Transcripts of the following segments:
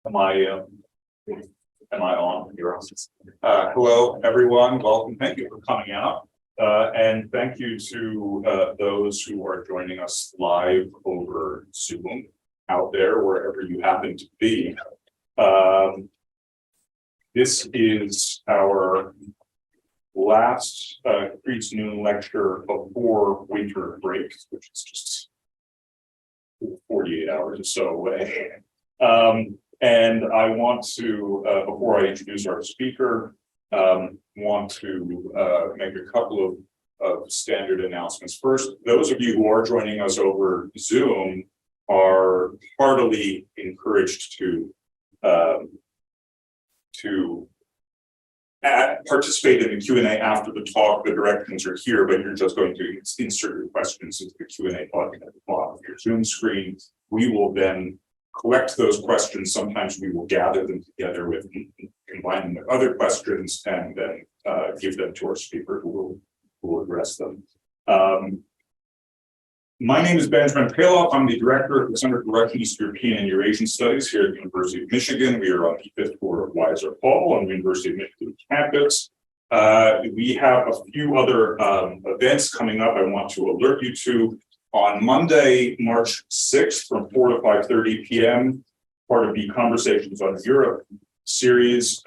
Am I on? You're on. Hello, everyone. Welcome. Thank you for coming out. And thank you to those who are joining us live over Zoom out there, wherever you happen to be. This is our last pre-noon lecture before winter break, which is just 48 hours or so away. And I want to, before I introduce our speaker, want to make a couple of standard announcements. First, those of you who are joining us over Zoom are heartily encouraged to participate in the Q&A after the talk. The directions are here, but you're just going to insert your questions into the Q&A button at the bottom of your Zoom screen. We will then collect those questions. Sometimes we will gather them together with, combine them with other questions, and then give them to our speaker who will address them. My name is Benjamin Paloff. I'm the director of the Center for Russian, East European, and Eurasian Studies here at the University of Michigan. We are on the 5th floor of Weiser Hall on the University of Michigan campus. We have a few other events coming up I want to alert you to. On Monday, March 6th from 4 to 5:30 p.m., part of the Conversations on Europe series,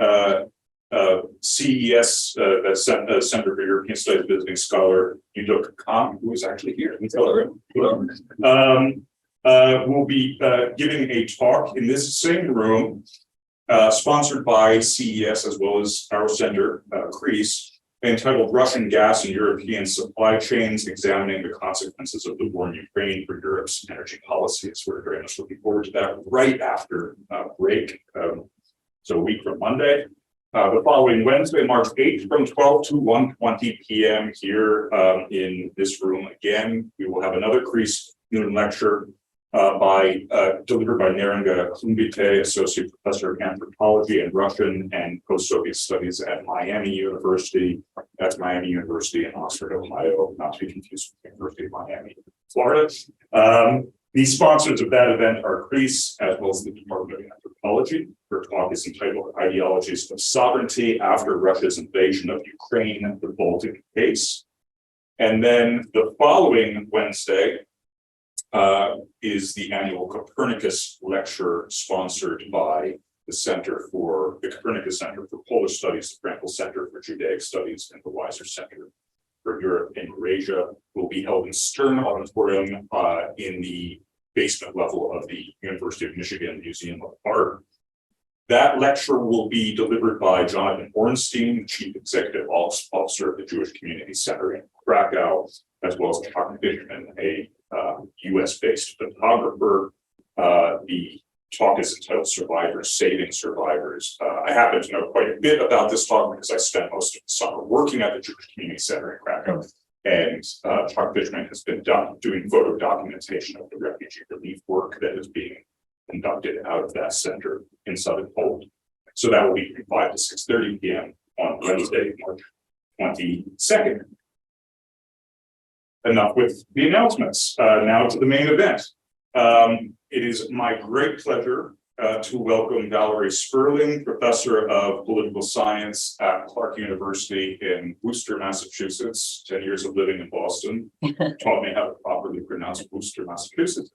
CES, Center for European Studies visiting scholar Yudok Khan, who is actually here. Will be giving a talk in this same room, sponsored by CES as well as our center, CREASE, entitled Russian Gas and European Supply Chains, Examining the Consequences of the War in Ukraine for Europe's Energy Policies. We're very much looking forward to that right after break, so a week from Monday. The following Wednesday, March 8th, from 12 to 1:20 p.m. here in this room again, we will have another CREASE noon lecture delivered by Narenga Klumbite, Associate Professor of Anthropology and Russian and Post-Soviet Studies at Miami University. That's Miami University in Oxford, Ohio, not to be confused with the University of Miami, Florida. The sponsors of that event are CREASE, as well as the Department of Anthropology. Her talk is entitled Ideologies of Sovereignty After Russia's Invasion of Ukraine, the Baltic Case. And then the following Wednesday is the annual Copernicus lecture, sponsored by the Copernicus Center for Polish Studies, the Frankel Center for Judaic Studies, and the Weiser Center for Europe and Eurasia. Will be held in Stern Auditorium in the basement level of the University of Michigan Museum of Art. That lecture will be delivered by Jonathan Ornstein, Chief Executive Officer of the Jewish Community Center in Krakow, as well as Chuck Fishman, a US-based photographer. The talk is entitled Survivors Saving Survivors. I happen to know quite a bit about this talk because I spent most of the summer working at the Jewish Community Center in Krakow. And Chuck Fishman has been doing photo documentation of the refugee relief work that is being conducted out of that center in southern Poland. So that will be from 5 to 6:30 p.m. on Wednesday, March 22nd. Enough with the announcements. Now to the main event. It is my great pleasure to welcome Valerie Sperling, Professor of Political Science at Clark University in Worcester, Massachusetts. 10 years of living in Boston taught me how to properly pronounce Worcester, Massachusetts.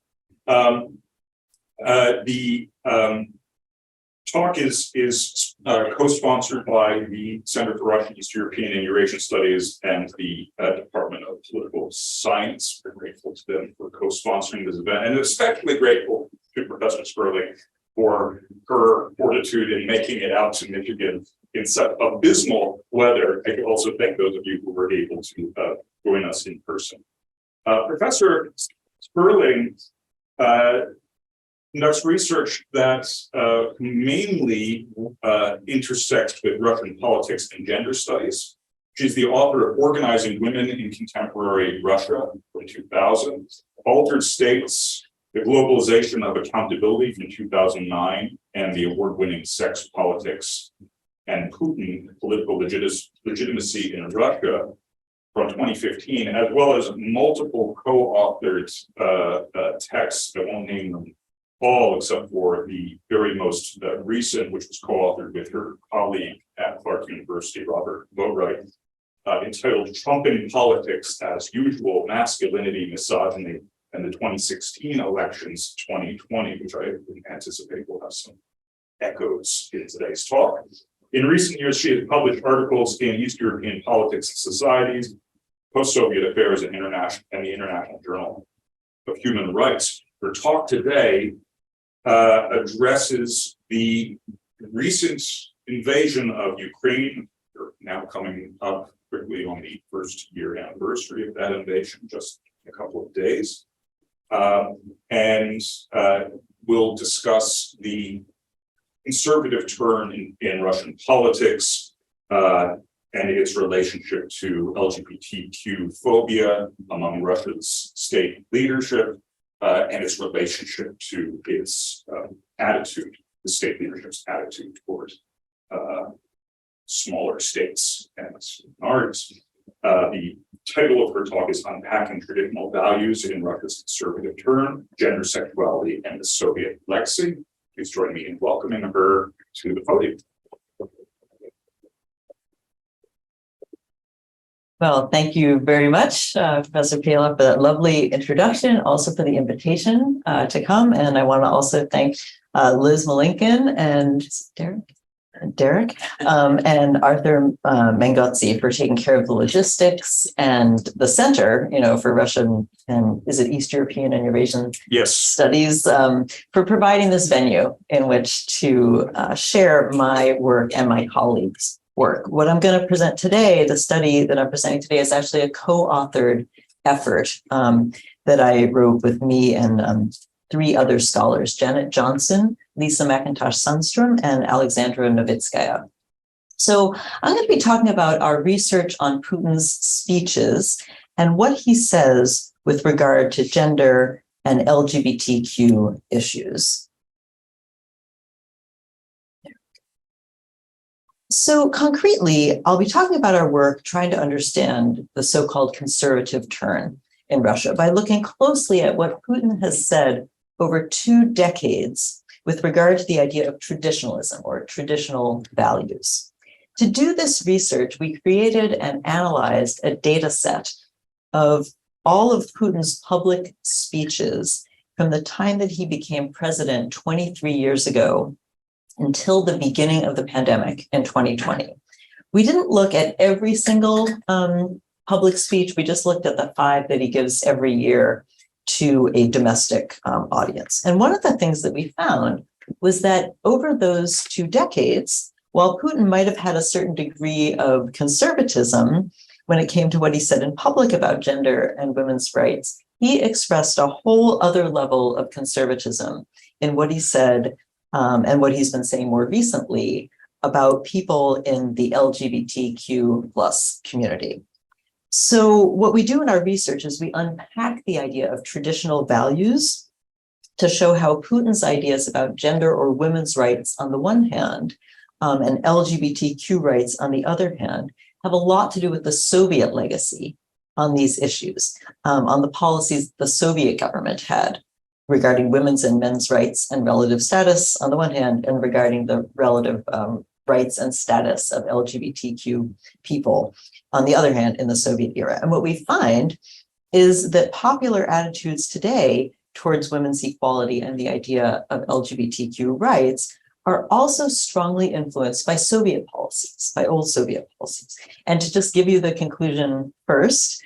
The talk is co-sponsored by the Center for Russian, East European, and Eurasian Studies and the Department of Political Science. We're grateful to them for co-sponsoring this event, and especially grateful to Professor Sperling for her fortitude in making it out to Michigan in such abysmal weather. I can also thank those of you who were able to join us in person. Professor Sperling conducts research that mainly intersects with Russian politics and gender studies. She's the author of Organizing Women in Contemporary Russia from 2000, Altered States, The Globalization of Accountability from 2009, and the award-winning Sex, Politics, and Putin, Political Legitimacy in Russia from 2015, as well as multiple co-authored texts, I won't name them all except for the very most recent, which was co-authored with her colleague at Clark University, Robert Boatwright, entitled "Trump in Politics as Usual: Masculinity, Misogyny, and the 2016 Elections 2020," which I anticipate will have some echoes in today's talk. In recent years, she has published articles in East European Politics and Societies, Post-Soviet Affairs, and the International Journal of Human Rights. Her talk today addresses the recent invasion of Ukraine. We're now coming up quickly on the first year anniversary of that invasion, just a couple of days. And we'll discuss the conservative turn in Russian politics and its relationship to LGBTQ phobia among Russia's state leadership and its relationship to its attitude, the state leadership's attitude towards smaller states and minorities. The title of her talk is "Unpacking Traditional Values in Russia's Conservative Turn: Gender, Sexuality, and the Soviet Legacy." Please join me in welcoming her to the podium. Well, thank you very much, Professor Pala, for that lovely introduction, also for the invitation to come. And I want to also thank Liz Malinkin and Derek and Arthur Mangozzi for taking care of the logistics, and the Center, for Russian and is it East European and Eurasian Studies, for providing this venue in which to share my work and my colleagues' work. What I'm going to present today, the study that I'm presenting today, is actually a co-authored effort that I wrote with me and three other scholars: Janet Johnson, Lisa McIntosh-Sundstrom, and Alexandra Novitskaya. So I'm going to be talking about our research on Putin's speeches and what he says with regard to gender and LGBTQ issues. So concretely, I'll be talking about our work trying to understand the so-called conservative turn in Russia by looking closely at what Putin has said over 2 decades with regard to the idea of traditionalism or traditional values. To do this research, we created and analyzed a data set of all of Putin's public speeches from the time that he became president 23 years ago until the beginning of the pandemic in 2020. We didn't look at every single public speech. We just looked at the 5 that he gives every year to a domestic audience. And one of the things that we found was that over those 2 decades, while Putin might have had a certain degree of conservatism when it came to what he said in public about gender and women's rights, he expressed a whole other level of conservatism in what he said and what he's been saying more recently about people in the LGBTQ plus community. So what we do in our research is we unpack the idea of traditional values to show how Putin's ideas about gender or women's rights on the one hand and LGBTQ rights on the other hand have a lot to do with the Soviet legacy on these issues, on the policies the Soviet government had regarding women's and men's rights and relative status on the one hand, and regarding the relative rights and status of LGBTQ people on the other hand in the Soviet era. And what we find is that popular attitudes today towards women's equality and the idea of LGBTQ rights are also strongly influenced by Soviet policies, by old Soviet policies. And to just give you the conclusion first,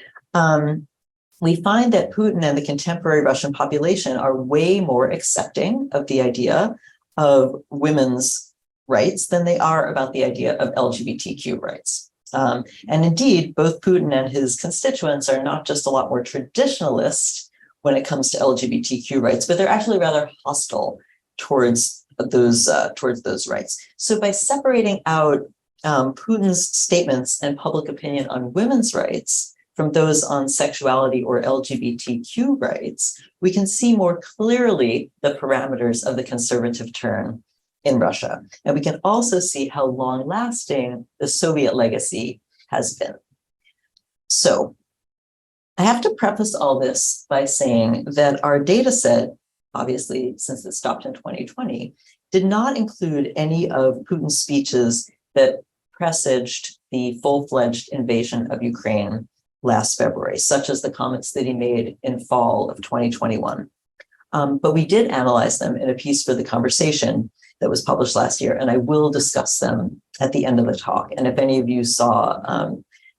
we find that Putin and the contemporary Russian population are way more accepting of the idea of women's rights than they are about the idea of LGBTQ rights. And indeed, both Putin and his constituents are not just a lot more traditionalist when it comes to LGBTQ rights, but they're actually rather hostile towards those rights. So by separating out Putin's statements and public opinion on women's rights from those on sexuality or LGBTQ rights, we can see more clearly the parameters of the conservative turn in Russia. And we can also see how long-lasting the Soviet legacy has been. So I have to preface all this by saying that our data set obviously since it stopped in 2020, did not include any of Putin's speeches that presaged the full-fledged invasion of Ukraine last February, such as the comments that he made in fall of 2021. But we did analyze them in a piece for The Conversation that was published last year, and I will discuss them at the end of the talk. And if any of you saw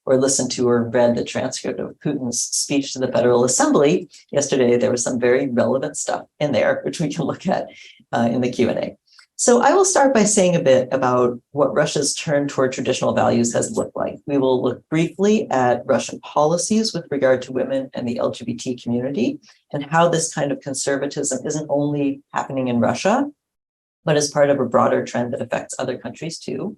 or listened to or read the transcript of Putin's speech to the Federal Assembly yesterday, there was some very relevant stuff in there, which we can look at in the Q&A. So I will start by saying a bit about what Russia's turn toward traditional values has looked like. We will look briefly at Russian policies with regard to women and the LGBT community, and how this kind of conservatism isn't only happening in Russia, but is part of a broader trend that affects other countries too.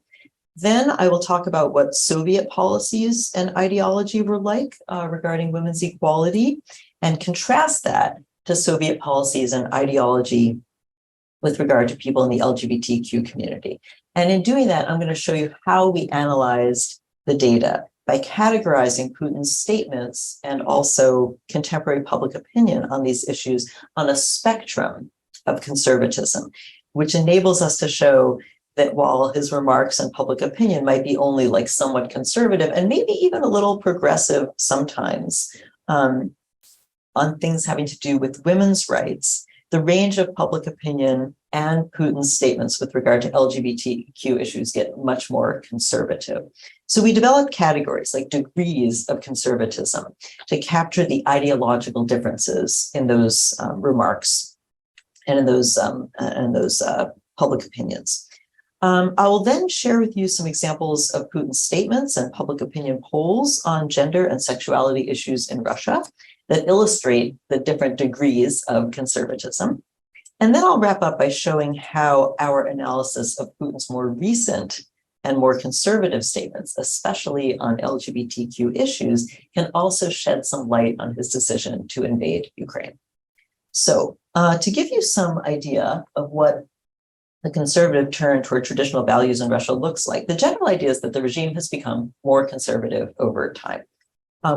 Then I will talk about what Soviet policies and ideology were like regarding women's equality, and contrast that to Soviet policies and ideology with regard to people in the LGBTQ community. And in doing that, I'm going to show you how we analyzed the data by categorizing Putin's statements and also contemporary public opinion on these issues on a spectrum of conservatism, which enables us to show that while his remarks and public opinion might be only like somewhat conservative and maybe even a little progressive sometimes on things having to do with women's rights, the range of public opinion and Putin's statements with regard to LGBTQ issues get much more conservative. So we developed categories like degrees of conservatism to capture the ideological differences in those remarks and in those public opinions. I will then share with you some examples of Putin's statements and public opinion polls on gender and sexuality issues in Russia that illustrate the different degrees of conservatism. And then I'll wrap up by showing how our analysis of Putin's more recent and more conservative statements, especially on LGBTQ issues, can also shed some light on his decision to invade Ukraine. So to give you some idea of what the conservative turn toward traditional values in Russia looks like, the general idea is that the regime has become more conservative over time.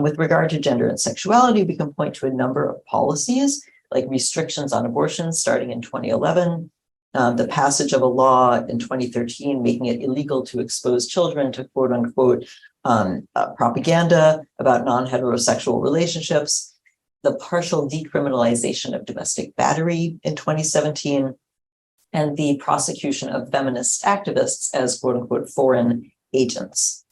With regard to gender and sexuality, we can point to a number of policies, like restrictions on abortion starting in 2011, the passage of a law in 2013 making it illegal to expose children to quote unquote propaganda about non-heterosexual relationships, the partial decriminalization of domestic battery in 2017, and the prosecution of feminist activists as quote unquote foreign agents.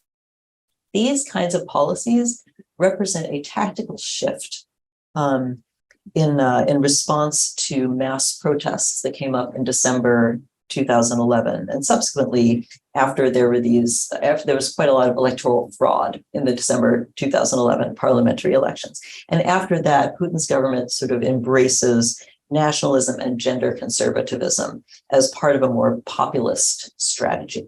These kinds of policies represent a tactical shift in response to mass protests that came up in December 2011, and subsequently after there was quite a lot of electoral fraud in the December 2011 parliamentary elections, and after that, Putin's government sort of embraces nationalism and gender conservatism as part of a more populist strategy.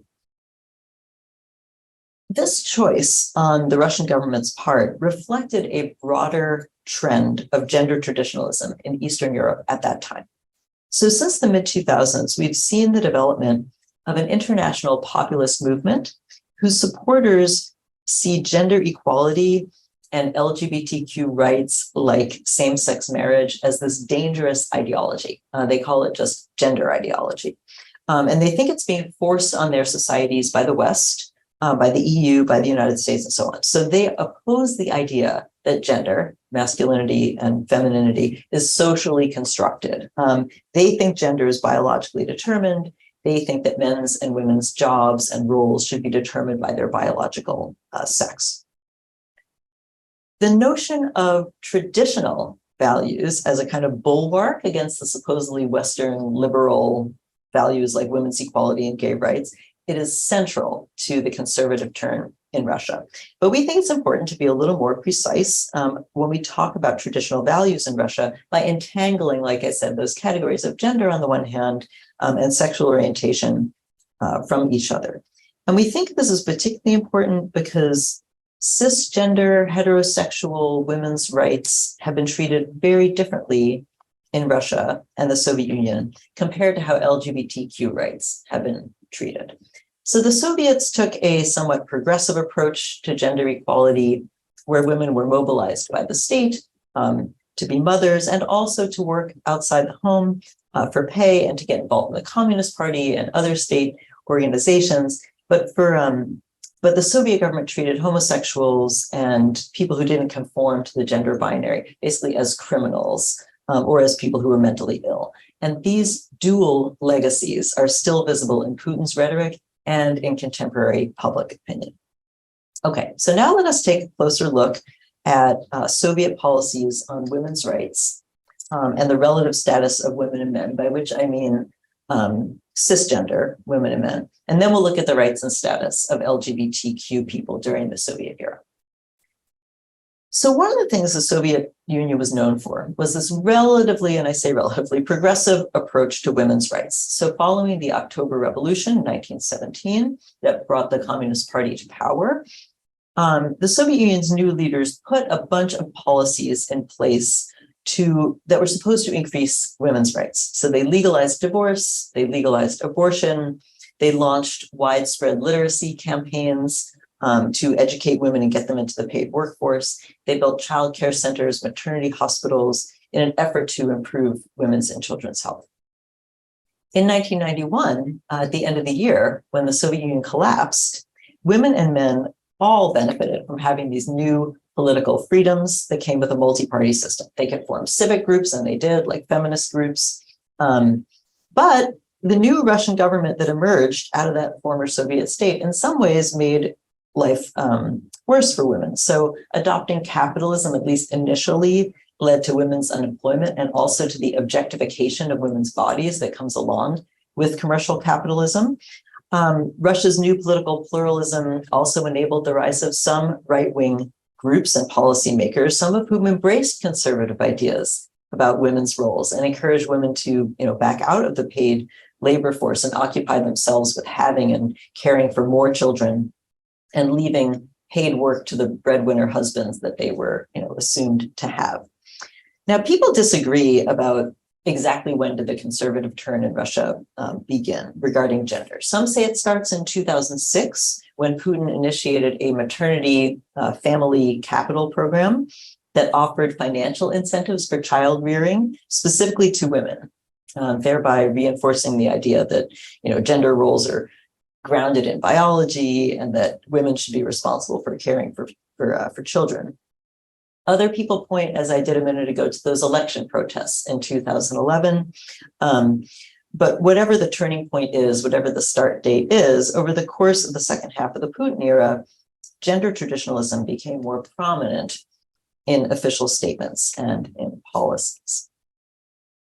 This choice on the Russian government's part reflected a broader trend of gender traditionalism in Eastern Europe at that time. So since the mid-2000s, we've seen the development of an international populist movement whose supporters see gender equality and LGBTQ rights like same-sex marriage as this dangerous ideology. They call it just gender ideology. And they think it's being forced on their societies by the West, by the EU, by the United States, and so on. So they oppose the idea that gender, masculinity and femininity, is socially constructed. They think gender is biologically determined. They think that men's and women's jobs and roles should be determined by their biological sex. The notion of traditional values as a kind of bulwark against the supposedly Western liberal values like women's equality and gay rights, it is central to the conservative turn in Russia. But we think it's important to be a little more precise when we talk about traditional values in Russia by entangling, like I said, those categories of gender on the one hand and sexual orientation from each other. And we think this is particularly important because cisgender, heterosexual women's rights have been treated very differently in Russia and the Soviet Union compared to how LGBTQ rights have been treated. So the Soviets took a somewhat progressive approach to gender equality, where women were mobilized by the state to be mothers, and also to work outside the home for pay and to get involved in the Communist Party and other state organizations. But the Soviet government treated homosexuals and people who didn't conform to the gender binary basically as criminals or as people who were mentally ill. And these dual legacies are still visible in Putin's rhetoric and in contemporary public opinion. Okay, so now let us take a closer look at Soviet policies on women's rights and the relative status of women and men, by which I mean cisgender women and men. And then we'll look at the rights and status of LGBTQ people during the Soviet era. So one of the things the Soviet Union was known for was this relatively, and I say relatively, progressive approach to women's rights. So following the October Revolution in 1917 that brought the Communist Party to power, the Soviet Union's new leaders put a bunch of policies in place that were supposed to increase women's rights. So they legalized divorce, they legalized abortion, they launched widespread literacy campaigns to educate women and get them into the paid workforce. They built childcare centers, maternity hospitals in an effort to improve women's and children's health. In 1991, at the end of the year, when the Soviet Union collapsed, women and men all benefited from having these new political freedoms that came with a multi-party system. They could form civic groups, and they did, like feminist groups. But the new Russian government that emerged out of that former Soviet state in some ways made life worse for women. So adopting capitalism, at least initially, led to women's unemployment and also to the objectification of women's bodies that comes along with commercial capitalism. Russia's new political pluralism also enabled the rise of some right-wing groups and policymakers, some of whom embraced conservative ideas about women's roles and encouraged women to, back out of the paid labor force and occupy themselves with having and caring for more children and leaving paid work to the breadwinner husbands that they were, assumed to have. Now, people disagree about exactly when did the conservative turn in Russia begin regarding gender. Some say it starts in 2006 when Putin initiated a maternity family capital program that offered financial incentives for child rearing, specifically to women, thereby reinforcing the idea that gender roles are grounded in biology and that women should be responsible for caring for children. Other people point, as I did a minute ago, to those election protests in 2011. But whatever the turning point is, whatever the start date is, over the course of the second half of the Putin era, gender traditionalism became more prominent in official statements and in policies.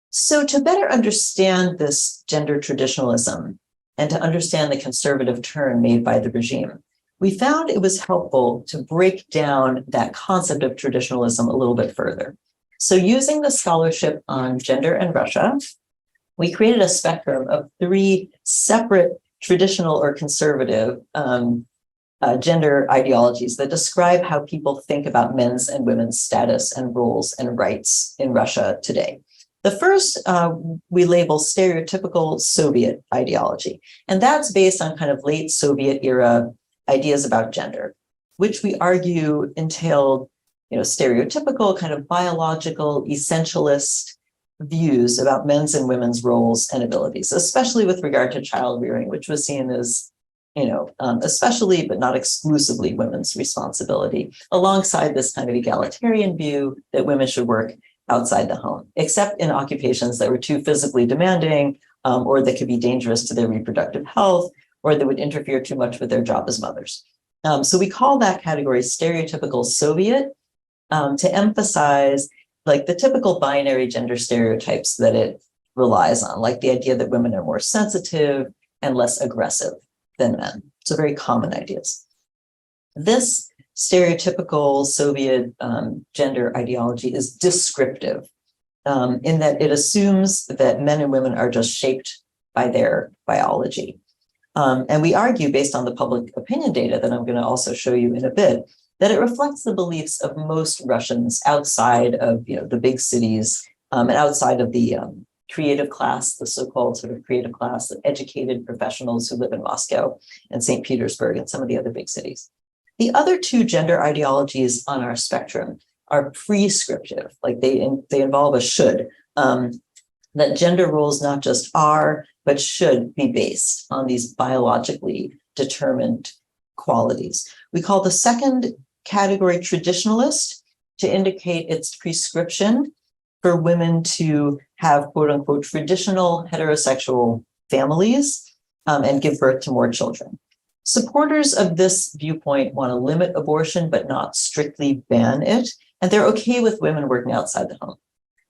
So to better understand this gender traditionalism and to understand the conservative turn made by the regime, we found it was helpful to break down that concept of traditionalism a little bit further. So using the scholarship on gender and Russia, we created a spectrum of 3 separate traditional or conservative gender ideologies that describe how people think about men's and women's status and roles and rights in Russia today. The first we label stereotypical Soviet ideology, and that's based on kind of late Soviet era ideas about gender, which we argue entailed, stereotypical kind of biological essentialist views about men's and women's roles and abilities, especially with regard to child rearing, which was seen as, especially but not exclusively women's responsibility, alongside this kind of egalitarian view that women should work outside the home, except in occupations that were too physically demanding or that could be dangerous to their reproductive health, or that would interfere too much with their job as mothers. So we call that category stereotypical Soviet to emphasize like the typical binary gender stereotypes that it relies on, like the idea that women are more sensitive and less aggressive than men. So very common ideas. This stereotypical Soviet gender ideology is descriptive in that it assumes that men and women are just shaped by their biology. And we argue, based on the public opinion data that I'm going to also show you in a bit, that it reflects the beliefs of most Russians outside of the big cities and outside of the creative class, the so-called sort of creative class, the educated professionals who live in Moscow and St. Petersburg and some of the other big cities. The other 2 gender ideologies on our spectrum are prescriptive, like they involve a should, that gender roles not just are, but should be based on these biologically determined qualities. We call the second category traditionalist to indicate its prescription for women to have quote unquote traditional heterosexual families and give birth to more children. Supporters of this viewpoint want to limit abortion, but not strictly ban it. And they're okay with women working outside the home.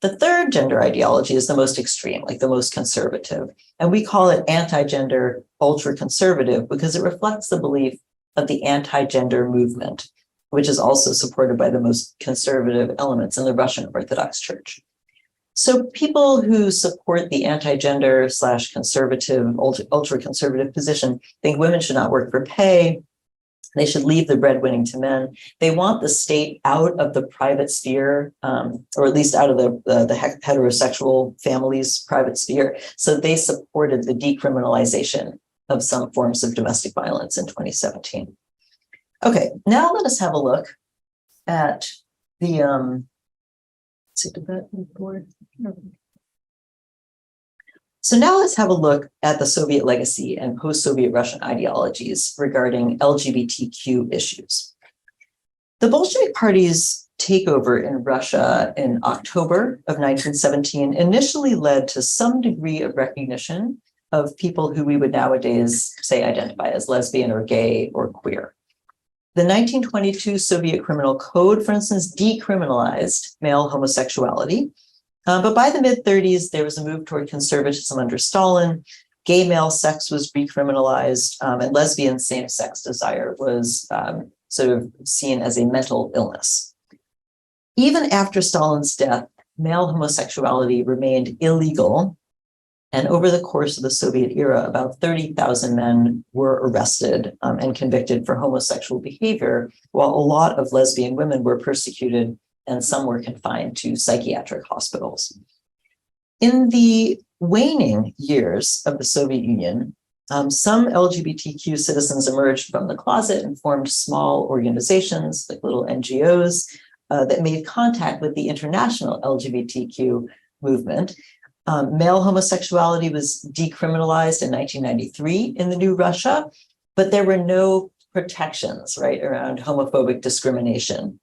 The third gender ideology is the most extreme, like the most conservative. And we call it anti-gender ultra-conservative because it reflects the belief of the anti-gender movement, which is also supported by the most conservative elements in the Russian Orthodox Church. So people who support the anti-gender / conservative, ultra-conservative position think women should not work for pay. They should leave the breadwinning to men. They want the state out of the private sphere, or at least out of the heterosexual family's private sphere. So they supported the decriminalization of some forms of domestic violence in 2017. Okay, now let us have a look at the So now let's have a look at the Soviet legacy and post-Soviet Russian ideologies regarding LGBTQ issues. The Bolshevik Party's takeover in Russia in October of 1917 initially led to some degree of recognition of people who we would nowadays say identify as lesbian or gay or queer. The 1922 Soviet Criminal Code, for instance, decriminalized male homosexuality. But by the mid-30s, there was a move toward conservatism under Stalin. Gay male sex was decriminalized, and lesbian same-sex desire was sort of seen as a mental illness. Even after Stalin's death, male homosexuality remained illegal. And over the course of the Soviet era, about 30,000 men were arrested and convicted for homosexual behavior, while a lot of lesbian women were persecuted and some were confined to psychiatric hospitals. In the waning years of the Soviet Union, some LGBTQ citizens emerged from the closet and formed small organizations, like little NGOs, that made contact with the international LGBTQ movement. Male homosexuality was decriminalized in 1993 in the new Russia, but there were no protections, right, around homophobic discrimination.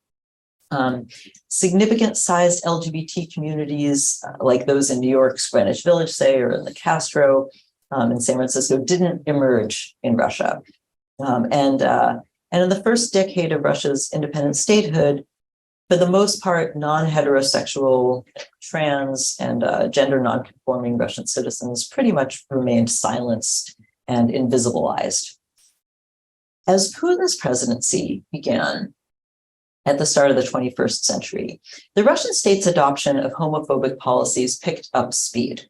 Significant sized LGBT communities, like those in New York's Greenwich Village, say, or in the Castro in San Francisco, didn't emerge in Russia. And in the first decade of Russia's independent statehood, for the most part, non-heterosexual, trans, and gender non-conforming Russian citizens pretty much remained silenced and invisibilized. As Putin's presidency began at the start of the 21st century, the Russian state's adoption of homophobic policies picked up speed.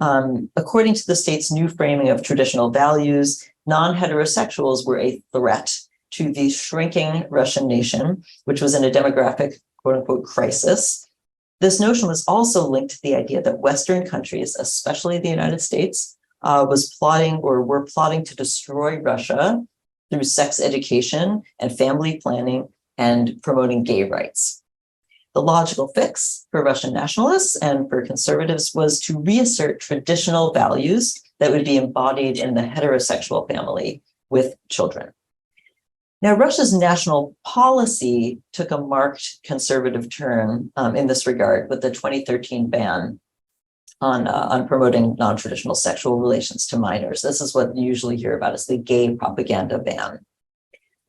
According to the state's new framing of traditional values, non-heterosexuals were a threat to the shrinking Russian nation, which was in a demographic, quote unquote, crisis. This notion was also linked to the idea that Western countries, especially the United States, were plotting to destroy Russia through sex education and family planning and promoting gay rights. The logical fix for Russian nationalists and for conservatives was to reassert traditional values that would be embodied in the heterosexual family with children. Now, Russia's national policy took a marked conservative turn in this regard with the 2013 ban on promoting non-traditional sexual relations to minors. This is what you usually hear about as the gay propaganda ban.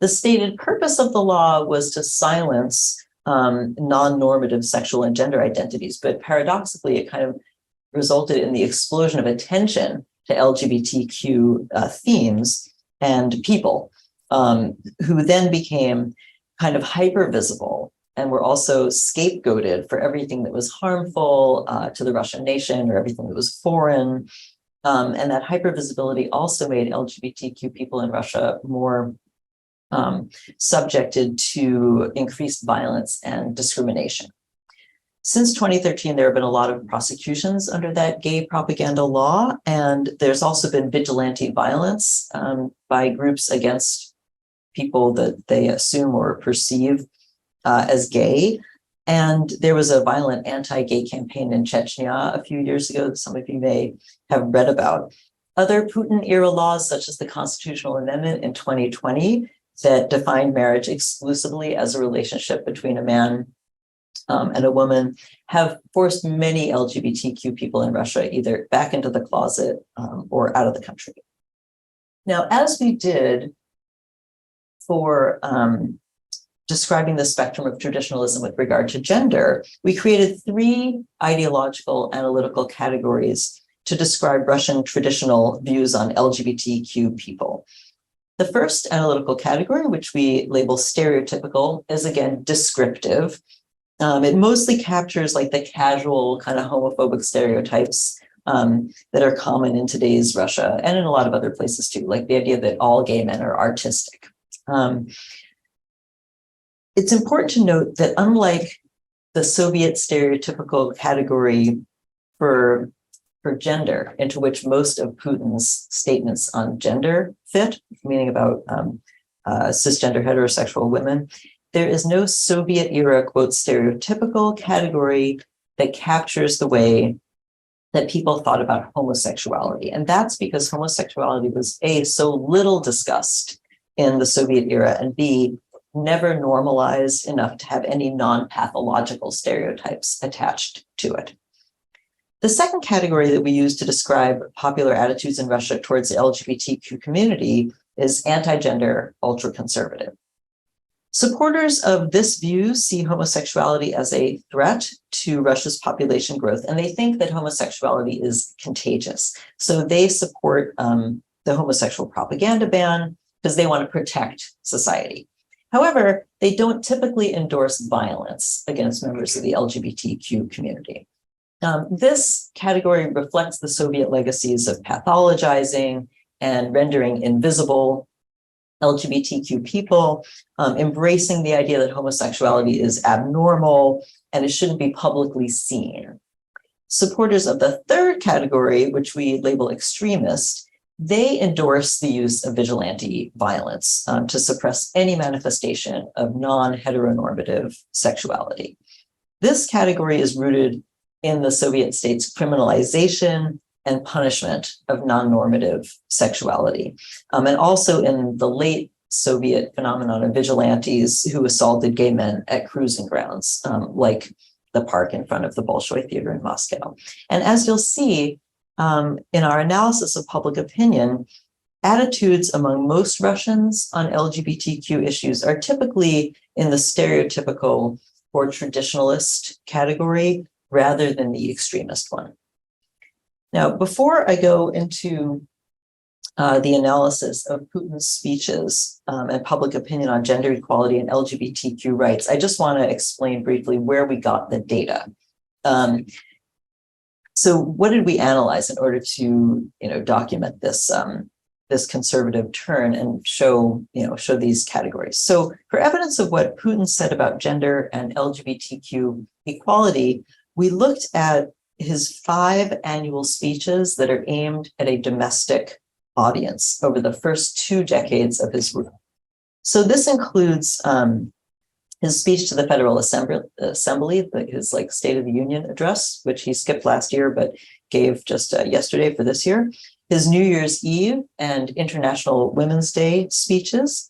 The stated purpose of the law was to silence non-normative sexual and gender identities, but paradoxically, it kind of resulted in the explosion of attention to LGBTQ themes and people, who then became kind of hyper-visible and were also scapegoated for everything that was harmful to the Russian nation or everything that was foreign. And that hyper-visibility also made LGBTQ people in Russia more subjected to increased violence and discrimination. Since 2013, there have been a lot of prosecutions under that gay propaganda law, and there's also been vigilante violence by groups against people that they assume or perceive as gay. And there was a violent anti-gay campaign in Chechnya a few years ago that some of you may have read about. Other Putin-era laws, such as the Constitutional Amendment in 2020, that defined marriage exclusively as a relationship between a man and a woman, have forced many LGBTQ people in Russia either back into the closet or out of the country. Now, as we did for describing the spectrum of traditionalism with regard to gender, we created 3 ideological analytical categories to describe Russian traditional views on LGBTQ people. The first analytical category, which we label stereotypical, is again descriptive. It mostly captures like the casual kind of homophobic stereotypes that are common in today's Russia and in a lot of other places too, like the idea that all gay men are artistic. It's important to note that unlike the Soviet stereotypical category for gender, into which most of Putin's statements on gender fit, meaning about cisgender heterosexual women, there is no Soviet era, quote, stereotypical category that captures the way that people thought about homosexuality. And that's because homosexuality was A, so little discussed in the Soviet era, and B, never normalized enough to have any non-pathological stereotypes attached to it. The second category that we use to describe popular attitudes in Russia towards the LGBTQ community is anti-gender, ultra-conservative. Supporters of this view see homosexuality as a threat to Russia's population growth, and they think that homosexuality is contagious. So they support the homosexual propaganda ban because they want to protect society. However, they don't typically endorse violence against members of the LGBTQ community. This category reflects the Soviet legacies of pathologizing and rendering invisible LGBTQ people, embracing the idea that homosexuality is abnormal and it shouldn't be publicly seen. Supporters of the third category, which we label extremist, they endorse the use of vigilante violence to suppress any manifestation of non-heteronormative sexuality. This category is rooted in the Soviet state's criminalization and punishment of non-normative sexuality, and also in the late Soviet phenomenon of vigilantes who assaulted gay men at cruising grounds, like the park in front of the Bolshoi Theater in Moscow. And as you'll see in our analysis of public opinion, attitudes among most Russians on LGBTQ issues are typically in the stereotypical or traditionalist category rather than the extremist one. Now, before I go into the analysis of Putin's speeches and public opinion on gender equality and LGBTQ rights, I just want to explain briefly where we got the data. So what did we analyze in order to document this, this conservative turn and show these categories? So for evidence of what Putin said about gender and LGBTQ equality, we looked at his 5 annual speeches that are aimed at a domestic audience over the first 2 decades of his rule. So this includes his speech to the Federal Assembly, his State of the Union address, which he skipped last year but gave just yesterday for this year, his New Year's Eve and International Women's Day speeches,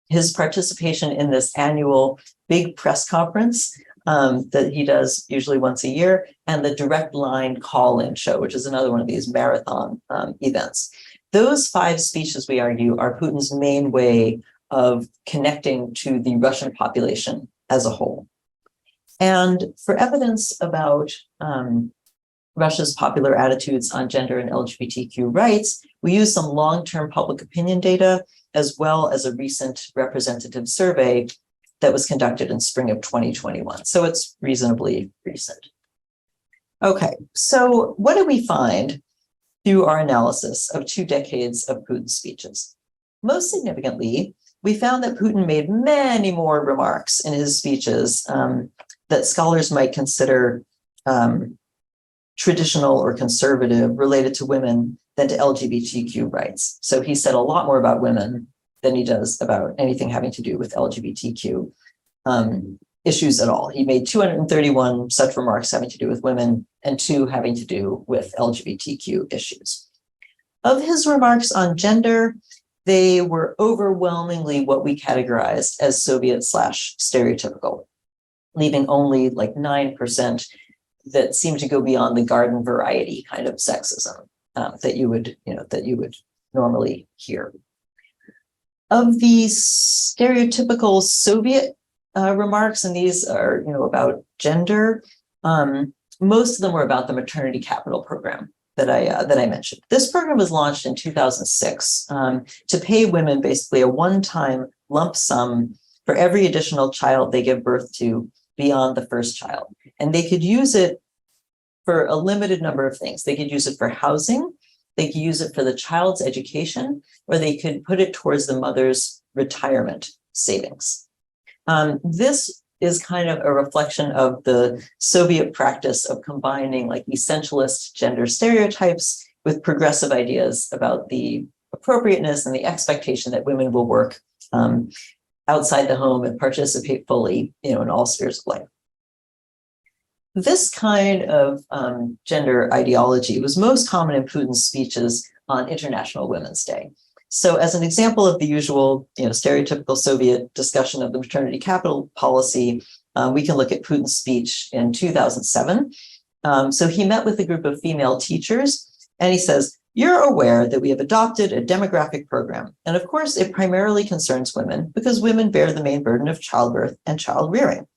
his participation in this annual big press conference that he does usually once a year, and the Direct Line call-in show, which is another one of these marathon events. Those 5 speeches, we argue, are Putin's main way of connecting to the Russian population as a whole. And for evidence about Russia's popular attitudes on gender and LGBTQ rights, we use some long-term public opinion data, as well as a recent representative survey that was conducted in spring of 2021. So it's reasonably recent. Okay, so what did we find through our analysis of 2 decades of Putin's speeches? Most significantly, we found that Putin made many more remarks in his speeches that scholars might consider traditional or conservative related to women than to LGBTQ rights. So he said a lot more about women than he does about anything having to do with LGBTQ issues at all. He made 231 such remarks having to do with women and 2 having to do with LGBTQ issues. Of his remarks on gender, they were overwhelmingly what we categorized as Soviet/stereotypical, leaving only like 9% that seemed to go beyond the garden variety kind of sexism that you would normally hear. Of the stereotypical Soviet remarks, and these are about gender, most of them were about the maternity capital program that I mentioned. This program was launched in 2006 to pay women basically a one-time lump sum for every additional child they give birth to beyond the first child. And they could use it for a limited number of things. They could use it for housing, they could use it for the child's education, or they could put it towards the mother's retirement savings. This is kind of a reflection of the Soviet practice of combining like essentialist gender stereotypes with progressive ideas about the appropriateness and the expectation that women will work outside the home and participate fully, in all spheres of life. This kind of gender ideology was most common in Putin's speeches on International Women's Day. So as an example of the usual, stereotypical Soviet discussion of the maternity capital policy, we can look at Putin's speech in 2007. So he met with a group of female teachers, and he says, "You're aware that we have adopted a demographic program. And of course, it primarily concerns women because women bear the main burden of childbirth and child rearing.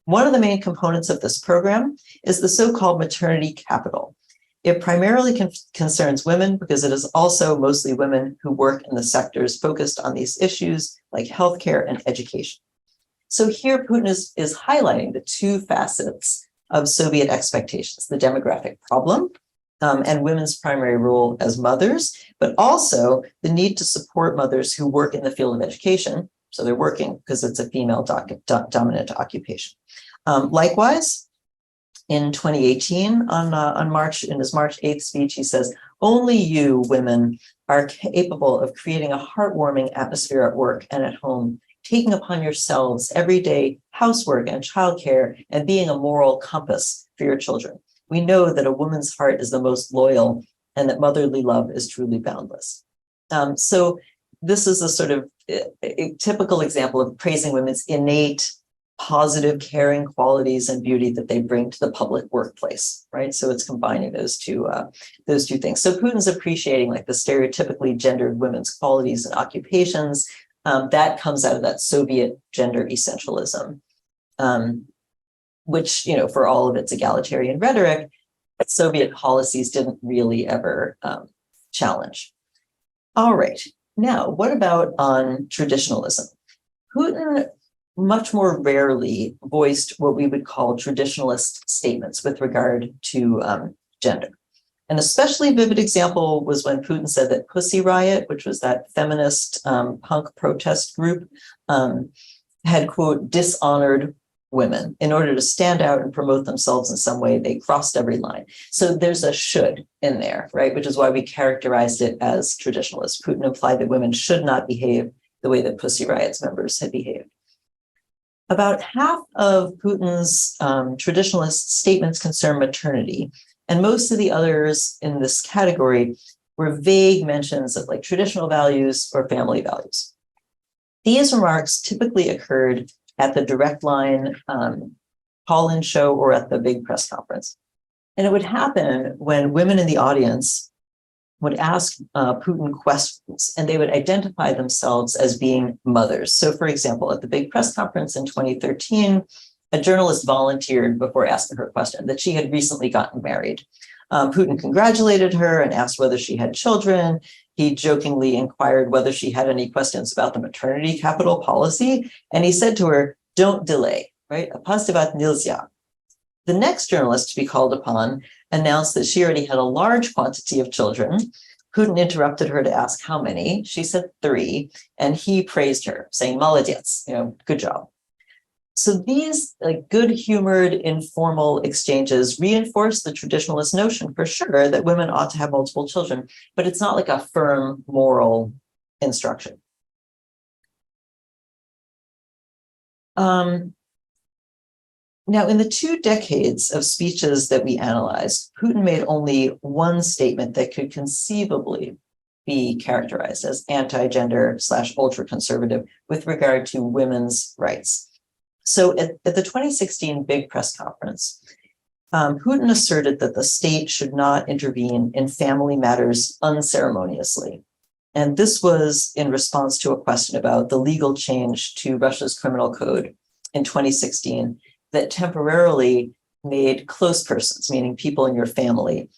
One of the main components of this program is the so-called maternity capital. It primarily concerns women because it is also mostly women who work in the sectors focused on these issues like healthcare and education." So here Putin is highlighting the 2 facets of Soviet expectations, the demographic problem and women's primary role as mothers, but also the need to support mothers who work in the field of education. So they're working because it's a female dominant occupation. Likewise, in 2018, in his March 8th speech, he says, "Only you, women, are capable of creating a heartwarming atmosphere at work and at home, taking upon yourselves everyday housework and childcare and being a moral compass for your children. We know that a woman's heart is the most loyal and that motherly love is truly boundless." So this is a sort of a typical example of praising women's innate positive, caring qualities and beauty that they bring to the public workplace, right? So it's combining those two things. So Putin's appreciating like the stereotypically gendered women's qualities and occupations. That comes out of that Soviet gender essentialism, which, for all of its egalitarian rhetoric, Soviet policies didn't really ever challenge. All right, now what about on traditionalism? Putin much more rarely voiced what we would call traditionalist statements with regard to gender. An especially vivid example was when Putin said that Pussy Riot, which was that feminist punk protest group, had, quote, dishonored women. In order to stand out and promote themselves in some way, they crossed every line. So there's a should in there, right? Which is why we characterized it as traditionalist. Putin implied that women should not behave the way that Pussy Riot's members had behaved. About half of Putin's traditionalist statements concern maternity, and most of the others in this category were vague mentions of like traditional values or family values. These remarks typically occurred at the Direct Line call-in show or at the big press conference. And it would happen when women in the audience would ask Putin questions, and they would identify themselves as being mothers. So for example, at the big press conference in 2013, a journalist volunteered before asking her question that she had recently gotten married. Putin congratulated her and asked whether she had children. He jokingly inquired whether she had any questions about the maternity capital policy. And he said to her, "Don't delay, right? Опаздывать нельзя." The next journalist to be called upon announced that she already had a large quantity of children. Putin interrupted her to ask how many. She said 3, and he praised her, saying, "Молодец, good job." So these good-humored, informal exchanges reinforce the traditionalist notion for sure that women ought to have multiple children, but it's not like a firm moral instruction. Now, in the 2 decades of speeches that we analyzed, Putin made only one statement that could conceivably be characterized as anti-gender / ultra-conservative with regard to women's rights. So at the 2016 big press conference, Putin asserted that the state should not intervene in family matters unceremoniously. And this was in response to a question about the legal change to Russia's criminal code in 2016 that temporarily made close persons, meaning people in your family,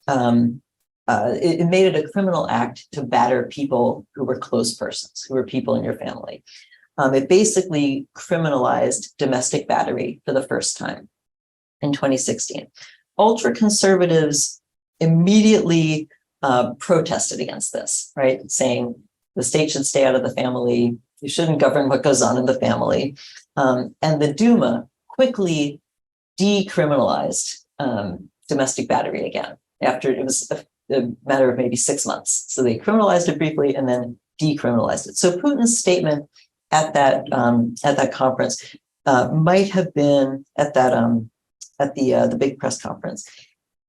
it made it a criminal act to batter people who were close persons, who were people in your family. It basically criminalized domestic battery for the first time in 2016. Ultra conservatives immediately protested against this, right? Saying the state should stay out of the family. You shouldn't govern what goes on in the family. And the Duma quickly decriminalized domestic battery again after it was a matter of maybe 6 months. So they criminalized it briefly and then decriminalized it. So Putin's statement at that conference might have been at the big press conference.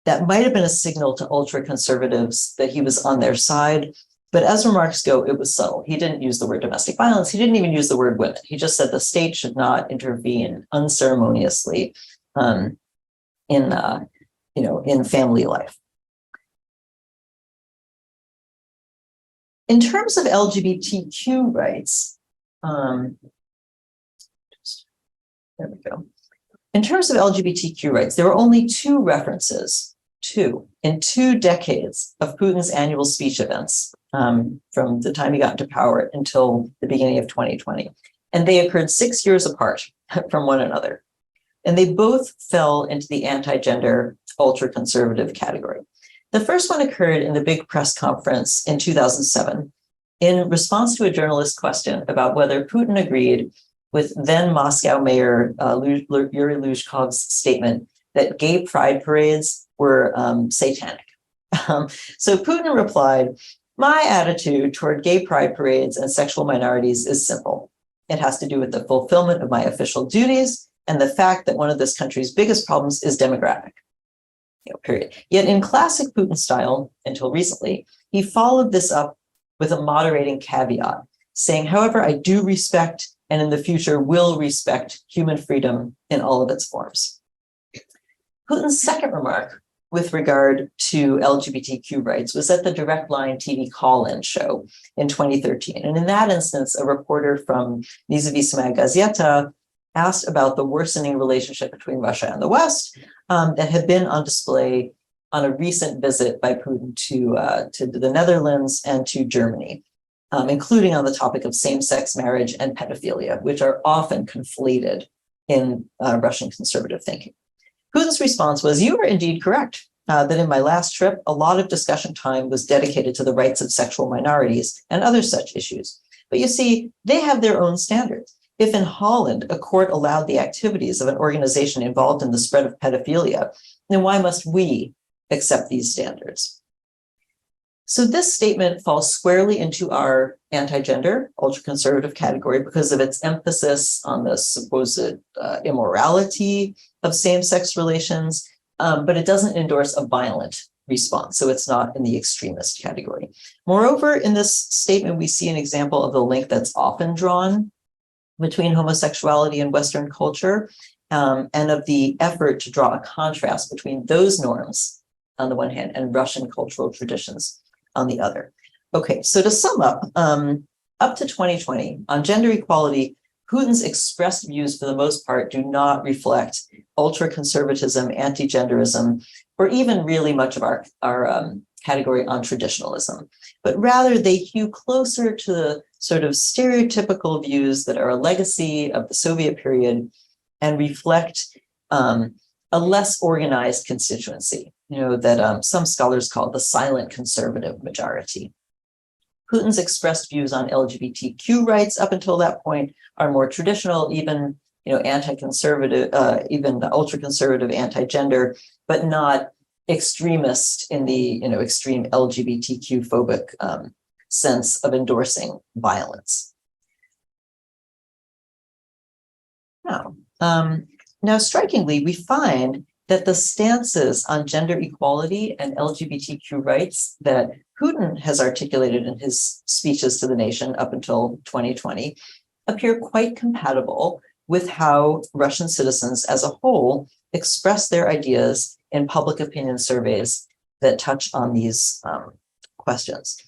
That might have been a signal to ultra conservatives that he was on their side. But as remarks go, it was subtle. He didn't use the word domestic violence. He didn't even use the word women. He just said the state should not intervene unceremoniously in family life. In terms of LGBTQ rights, there we go. In terms of LGBTQ rights, there were only 2 references, in 2 decades of Putin's annual speech events from the time he got into power until the beginning of 2020. And they occurred 6 years apart from one another. And they both fell into the anti-gender, ultra-conservative category. The first one occurred in the big press conference in 2007 in response to a journalist's question about whether Putin agreed with then Moscow Mayor Yuri Luzhkov's statement that gay pride parades were satanic. So Putin replied, "My attitude toward gay pride parades and sexual minorities is simple. It has to do with the fulfillment of my official duties and the fact that one of this country's biggest problems is demographic." Period. Yet in classic Putin style, until recently, he followed this up with a moderating caveat, saying, "However, I do respect and in the future will respect human freedom in all of its forms." Putin's second remark with regard to LGBTQ rights was at the Direct Line TV call-in show in 2013. And in that instance, a reporter from Nezavismaya Gazeta asked about the worsening relationship between Russia and the West that had been on display on a recent visit by Putin to the Netherlands and to Germany, including on the topic of same-sex marriage and pedophilia, which are often conflated in Russian conservative thinking. Putin's response was, "You are indeed correct that in my last trip, a lot of discussion time was dedicated to the rights of sexual minorities and other such issues. But you see, they have their own standards. If in Holland, a court allowed the activities of an organization involved in the spread of pedophilia, then why must we accept these standards?" So this statement falls squarely into our anti-gender, ultra-conservative category because of its emphasis on the supposed immorality of same-sex relations, but it doesn't endorse a violent response, so it's not in the extremist category. Moreover, in this statement, we see an example of the link that's often drawn between homosexuality and Western culture, and of the effort to draw a contrast between those norms on the one hand and Russian cultural traditions on the other. Okay, so to sum up to 2020, on gender equality, Putin's expressed views for the most part do not reflect ultra-conservatism, anti-genderism, or even really much of our category on traditionalism, but rather they hew closer to the sort of stereotypical views that are a legacy of the Soviet period and reflect a less organized constituency, that some scholars call the silent conservative majority. Putin's expressed views on LGBTQ rights up until that point are more traditional, even anti-conservative, even ultra-conservative, anti-gender, but not extremist in the extreme LGBTQ phobic sense of endorsing violence. Now, Now, strikingly, we find that the stances on gender equality and LGBTQ rights that Putin has articulated in his speeches to the nation up until 2020 appear quite compatible with how Russian citizens as a whole express their ideas in public opinion surveys that touch on these questions.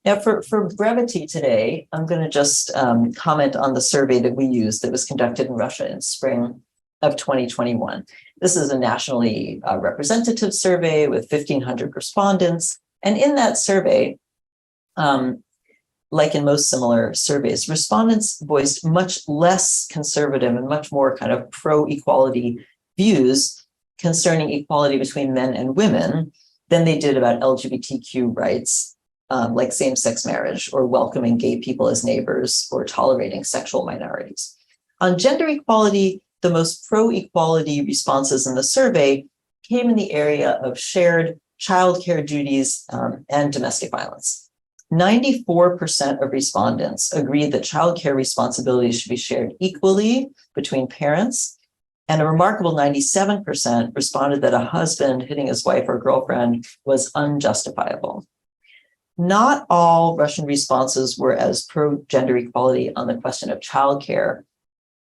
Now, for brevity today, I'm going to just comment on the survey that we used that was conducted in Russia in spring of 2021. This is a nationally representative survey with 1,500 respondents. And in that survey, like in most similar surveys, respondents voiced much less conservative and much more kind of pro-equality views concerning equality between men and women than they did about LGBTQ rights, like same-sex marriage or welcoming gay people as neighbors or tolerating sexual minorities. On gender equality, the most pro-equality responses in the survey came in the area of shared childcare duties and domestic violence. 94% of respondents agreed that childcare responsibilities should be shared equally between parents, and a remarkable 97% responded that a husband hitting his wife or girlfriend was unjustifiable. Not all Russian responses were as pro-gender equality on the question of childcare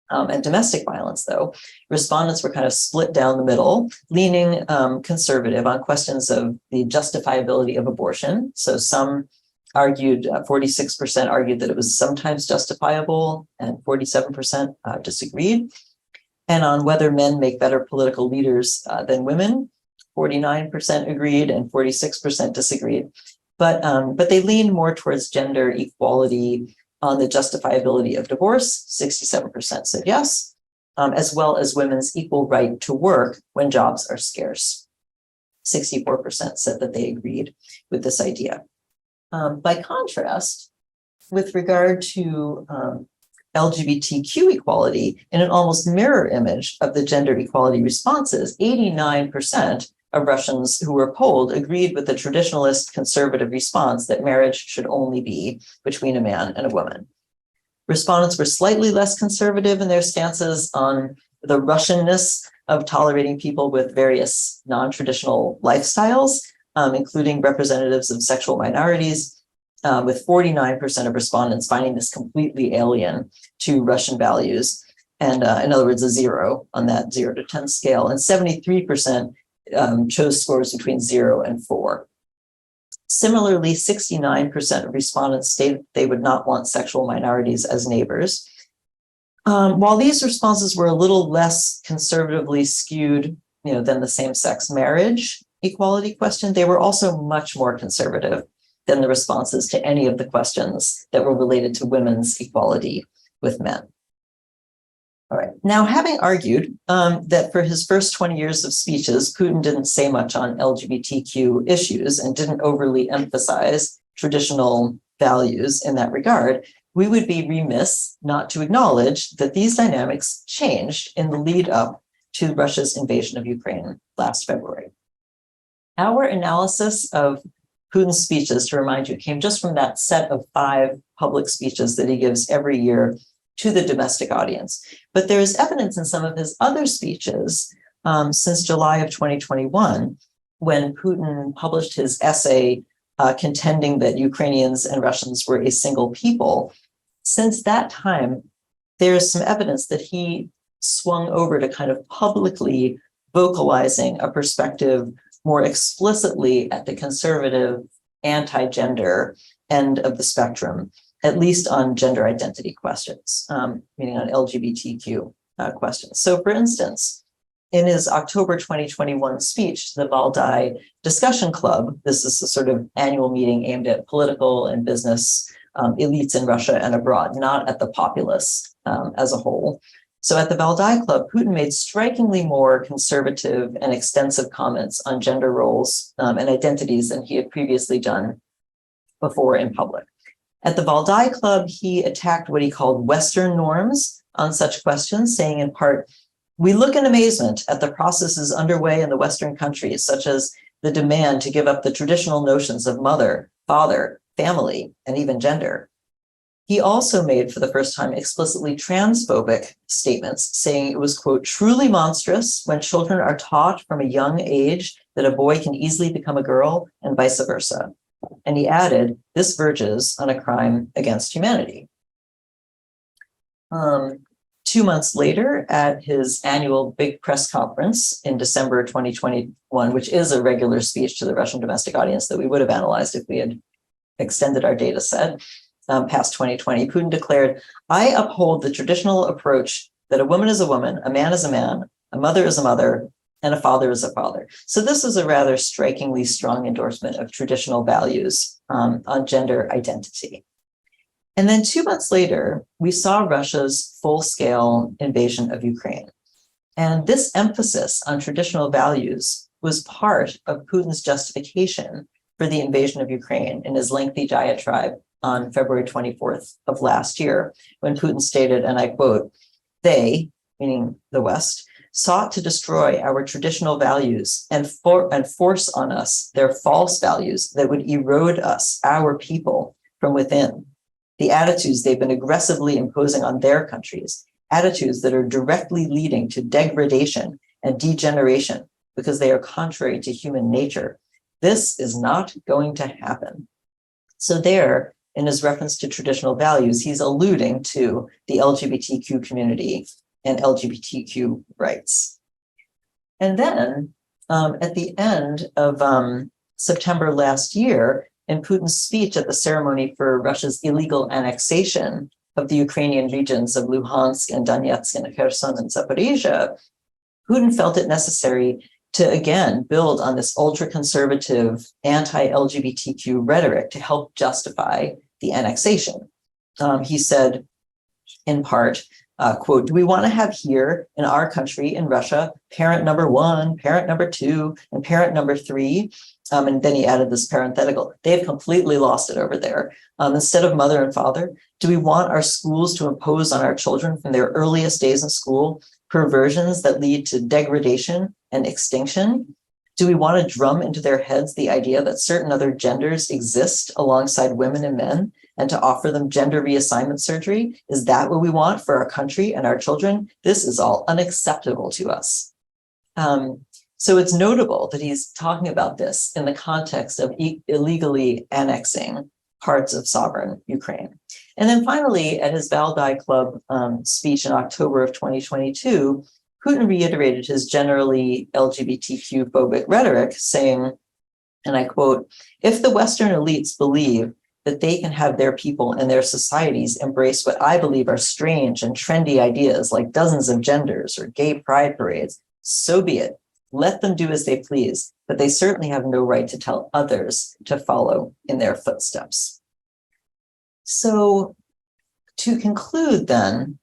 and domestic violence, though. Respondents were kind of split down the middle, leaning conservative on questions of the justifiability of abortion. So some argued, 46% argued that it was sometimes justifiable, and 47% disagreed. And on whether men make better political leaders than women, 49% agreed and 46% disagreed. But they leaned more towards gender equality on the justifiability of divorce. 67% said yes, as well as women's equal right to work when jobs are scarce. 64% said that they agreed with this idea. By contrast, with regard to LGBTQ equality, in an almost mirror image of the gender equality responses, 89% of Russians who were polled agreed with the traditionalist conservative response that marriage should only be between a man and a woman. Respondents were slightly less conservative in their stances on the Russianness of tolerating people with various non-traditional lifestyles, including representatives of sexual minorities, with 49% of respondents finding this completely alien to Russian values. And in other words, a 0 on that 0 to 10 scale. And 73% chose scores between 0 and 4. Similarly, 69% of respondents stated they would not want sexual minorities as neighbors. While these responses were a little less conservatively skewed, than the same-sex marriage equality question, they were also much more conservative than the responses to any of the questions that were related to women's equality with men. All right. Now, having argued that for his first 20 years of speeches, Putin didn't say much on LGBTQ issues and didn't overly emphasize traditional values in that regard, we would be remiss not to acknowledge that these dynamics changed in the lead up to Russia's invasion of Ukraine last February. Our analysis of Putin's speeches, to remind you, came just from that set of 5 public speeches that he gives every year to the domestic audience. But there is evidence in some of his other speeches since July of 2021, when Putin published his essay contending that Ukrainians and Russians were a single people. Since that time, there's some evidence that he swung over to kind of publicly vocalizing a perspective more explicitly at the conservative, anti-gender end of the spectrum, at least on gender identity questions, meaning on LGBTQ questions. So for instance, in his October 2021 speech to the Valdai Discussion Club, this is a sort of annual meeting aimed at political and business elites in Russia and abroad, not at the populace as a whole. So at the Valdai Club, Putin made strikingly more conservative and extensive comments on gender roles and identities than he had previously done before in public. At the Valdai Club, he attacked what he called Western norms on such questions, saying in part, "We look in amazement at the processes underway in the Western countries, such as the demand to give up the traditional notions of mother, father, family, and even gender. He also made, for the first time, explicitly transphobic statements, saying it was, quote, truly monstrous when children are taught from a young age that a boy can easily become a girl and vice versa. And he added, this verges on a crime against humanity. 2 months later, at his annual big press conference in December 2021, which is a regular speech to the Russian domestic audience that we would have analyzed if we had extended our data set past 2020, Putin declared, I uphold the traditional approach that a woman is a woman, a man is a man, a mother is a mother, and a father is a father. So this is a rather strikingly strong endorsement of traditional values on gender identity. And then 2 months later, we saw Russia's full-scale invasion of Ukraine. And this emphasis on traditional values was part of Putin's justification for the invasion of Ukraine in his lengthy diatribe on February 24th of last year, when Putin stated, and I quote, they, meaning the West, sought to destroy our traditional values and force on us their false values that would erode us, our people, from within. The attitudes they've been aggressively imposing on their countries, attitudes that are directly leading to degradation and degeneration because they are contrary to human nature. This is not going to happen. So there, in his reference to traditional values, he's alluding to the LGBTQ community and LGBTQ rights. And then at the end of September last year, in Putin's speech at the ceremony for Russia's illegal annexation of the Ukrainian regions of Luhansk and Donetsk and Kherson and Zaporizhia, Putin felt it necessary to, again, build on this ultra-conservative anti-LGBTQ rhetoric to help justify the annexation. He said, in part, quote, do we want to have here in our country, in Russia, parent number 1, parent number 2, and parent number 3? And then he added this parenthetical. They have completely lost it over there. Instead of mother and father, do we want our schools to impose on our children from their earliest days in school perversions that lead to degradation and extinction? Do we want to drum into their heads the idea that certain other genders exist alongside women and men and to offer them gender reassignment surgery? Is that what we want for our country and our children? This is all unacceptable to us. So it's notable that he's talking about this in the context of illegally annexing parts of sovereign Ukraine. And then finally, at his Valdai Club speech in October of 2022, Putin reiterated his generally LGBTQ phobic rhetoric, saying, and I quote, if the Western elites believe that they can have their people and their societies embrace what I believe are strange and trendy ideas like dozens of genders or gay pride parades, so be it. Let them do as they please, but they certainly have no right to tell others to follow in their footsteps. So to conclude then,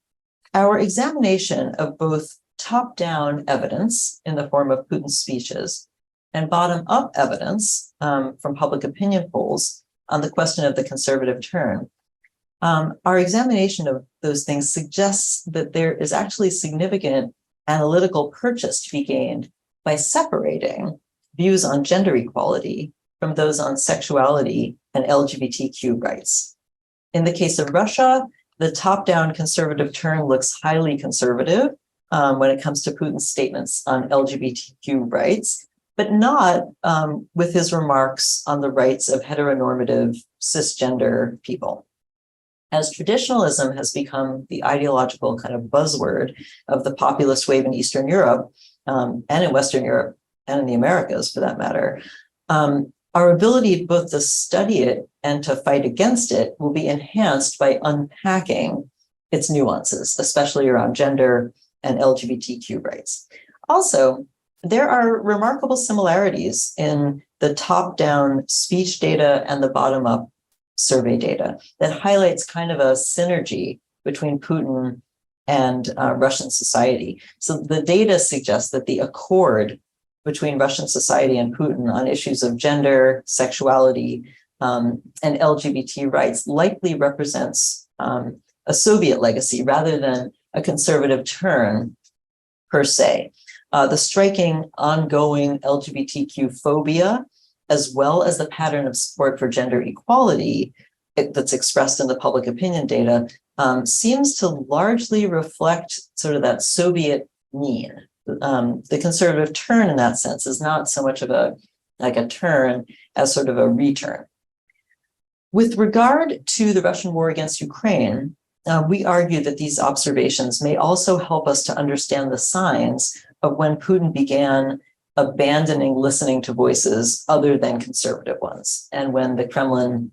our examination of both top-down evidence in the form of Putin's speeches and bottom-up evidence from public opinion polls on the question of the conservative turn, our examination of those things suggests that there is actually significant analytical purchase to be gained by separating views on gender equality from those on sexuality and LGBTQ rights. In the case of Russia, the top-down conservative turn looks highly conservative when it comes to Putin's statements on LGBTQ rights, but not with his remarks on the rights of heteronormative cisgender people. As traditionalism has become the ideological kind of buzzword of the populist wave in Eastern Europe, and in Western Europe, and in the Americas for that matter, our ability both to study it and to fight against it will be enhanced by unpacking its nuances, especially around gender and LGBTQ rights. Also, there are remarkable similarities in the top-down speech data and the bottom-up survey data that highlights kind of a synergy between Putin and Russian society. So the data suggests that the accord between Russian society and Putin on issues of gender, sexuality, and LGBT rights likely represents a Soviet legacy rather than a conservative turn per se. The striking ongoing LGBTQ phobia, as well as the pattern of support for gender equality, that's expressed in the public opinion data seems to largely reflect sort of that Soviet mean. The conservative turn in that sense is not so much of a turn as sort of a return. With regard to the Russian war against Ukraine, we argue that these observations may also help us to understand the signs of when Putin began abandoning listening to voices other than conservative ones, and when the Kremlin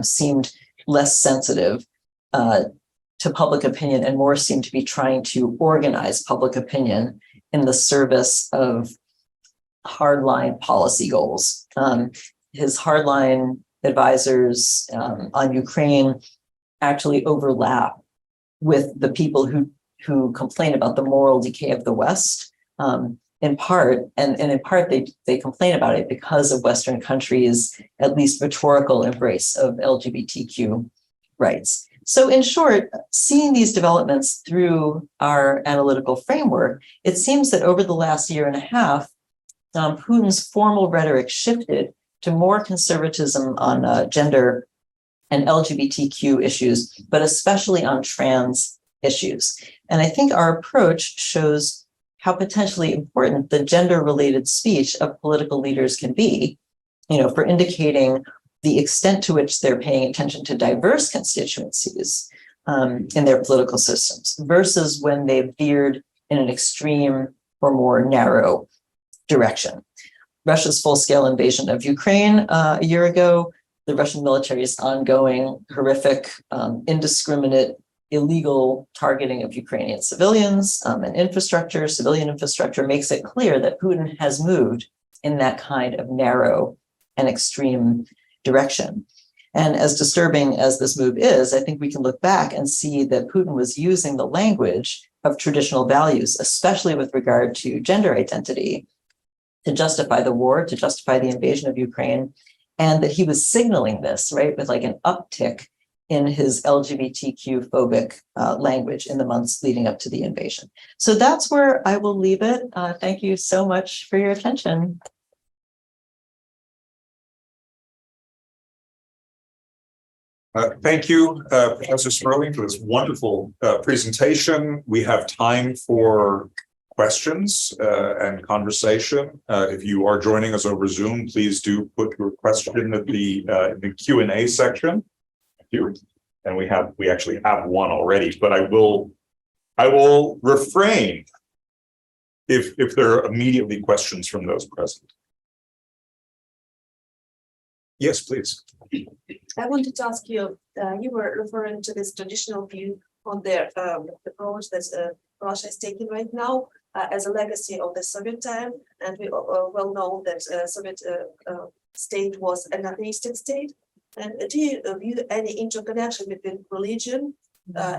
seemed less sensitive to public opinion and more seemed to be trying to organize public opinion in the service of hardline policy goals. His hardline advisors on Ukraine actually overlap with the people who complain about the moral decay of the West, in part, and in part they complain about it because of Western countries' at least rhetorical embrace of LGBTQ rights. So in short, seeing these developments through our analytical framework, it seems that over the last year and a half, Putin's formal rhetoric shifted to more conservatism on gender and LGBTQ issues, but especially on trans issues. And I think our approach shows how potentially important the gender-related speech of political leaders can be, for indicating the extent to which they're paying attention to diverse constituencies in their political systems versus when they've veered in an extreme or more narrow direction. Russia's full-scale invasion of Ukraine a year ago, the Russian military's ongoing, horrific, indiscriminate, illegal targeting of Ukrainian civilians and infrastructure, civilian infrastructure, makes it clear that Putin has moved in that kind of narrow and extreme direction. And as disturbing as this move is, I think we can look back and see that Putin was using the language of traditional values, especially with regard to gender identity, to justify the war, to justify the invasion of Ukraine, and that he was signaling this, right, with like an uptick in his LGBTQ phobic language in the months leading up to the invasion. So that's where I will leave it. Thank you so much for your attention. Thank you, Professor Sperling, for this wonderful presentation. We have time for questions and conversation. If you are joining us over Zoom, please do put your question in the Q&A section. Thank you. And we actually have one already, but I will refrain if there are immediately questions from those present. Yes, please. I wanted to ask you, you were referring to this traditional view on the approach that Russia is taking right now as a legacy of the Soviet time. And we well know that Soviet state was an atheistic state. And do you view any interconnection between religion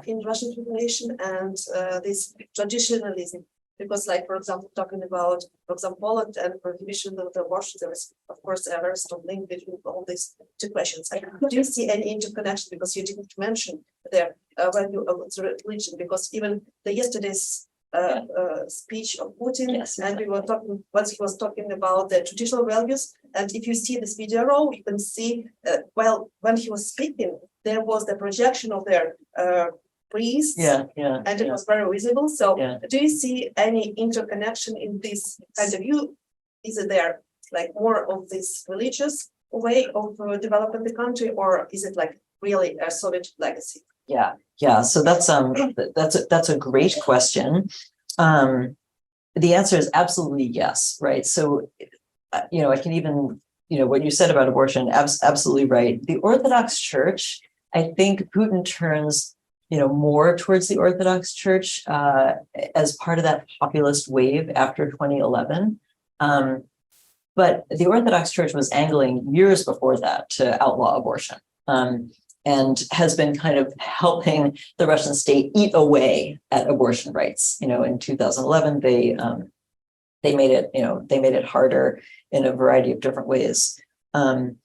in Russian population and this traditionalism? Because, like, for example, talking about, for example, Poland and prohibition of the abortion, there is, of course, a very strong link between all these two questions. Do you see any interconnection? Because you didn't mention the value of religion, because even yesterday's speech of Putin, yes, and we were talking, once he was talking about the traditional values, and if you see this video, you can see, well, when he was speaking, there was the projection of their priests, and it was very visible. So do you see any interconnection in this kind of view? Is it there like more of this religious way of developing the country, or is it like really a Soviet legacy? So that's a great question. The answer is absolutely yes, right? So I can even, what you said about abortion, absolutely right. The Orthodox Church, I think Putin turns more towards the Orthodox Church as part of that populist wave after 2011. But the Orthodox Church was angling years before that to outlaw abortion, and has been kind of helping the Russian state eat away at abortion rights. In 2011, they made it harder in a variety of different ways to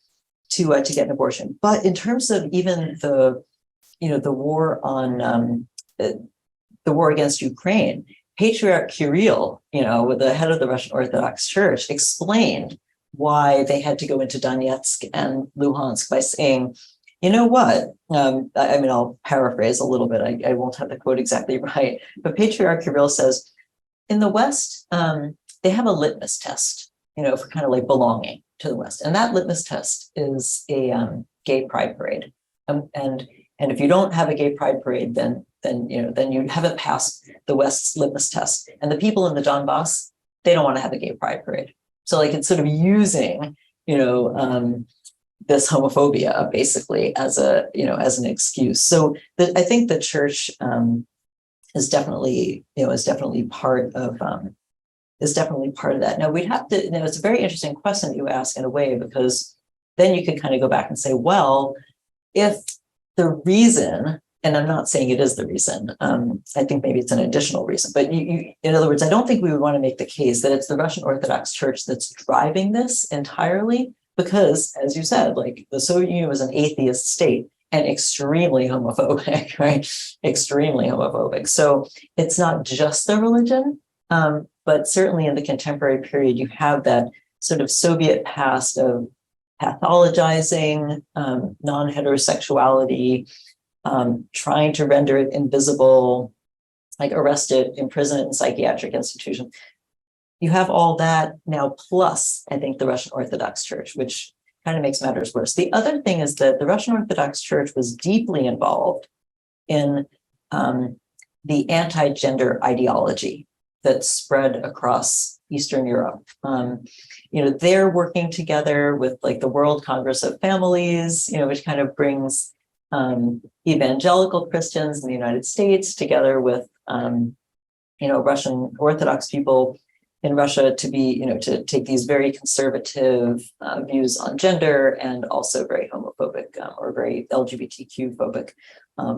get an abortion. But in terms of even the war against Ukraine, Patriarch Kirill, the head of the Russian Orthodox Church, explained why they had to go into Donetsk and Luhansk by saying, you know what? I mean, I'll paraphrase a little bit. I won't have the quote exactly right, but Patriarch Kirill says, in the West, they have a litmus test, for kind of like belonging to the West. And that litmus test is a gay pride parade. And if you don't have a gay pride parade, then you haven't passed the West's litmus test. And the people in the Donbass, they don't want to have a gay pride parade. So like it's sort of using, this homophobia basically as an excuse. So I think the church is definitely part of that. Now we'd have to, it's a very interesting question that you ask in a way, because then you can kind of go back and say, well, if the reason, and I'm not saying it is the reason, I think maybe it's an additional reason, but in other words, I don't think we would want to make the case that it's the Russian Orthodox Church that's driving this entirely, because as you said, like the Soviet Union was an atheist state and extremely homophobic, right? Extremely homophobic. So it's not just the religion, but certainly in the contemporary period, you have that sort of Soviet past of pathologizing non-heterosexuality, trying to render it invisible, like arrest it, imprison it in psychiatric institutions. You have all that now, plus, I think, the Russian Orthodox Church, which kind of makes matters worse. The other thing is that the Russian Orthodox Church was deeply involved in the anti-gender ideology that spread across Eastern Europe. They're working together with like the World Congress of Families, which kind of brings evangelical Christians in the United States together with, Russian Orthodox people in Russia to be, to take these very conservative views on gender and also very homophobic or very LGBTQ phobic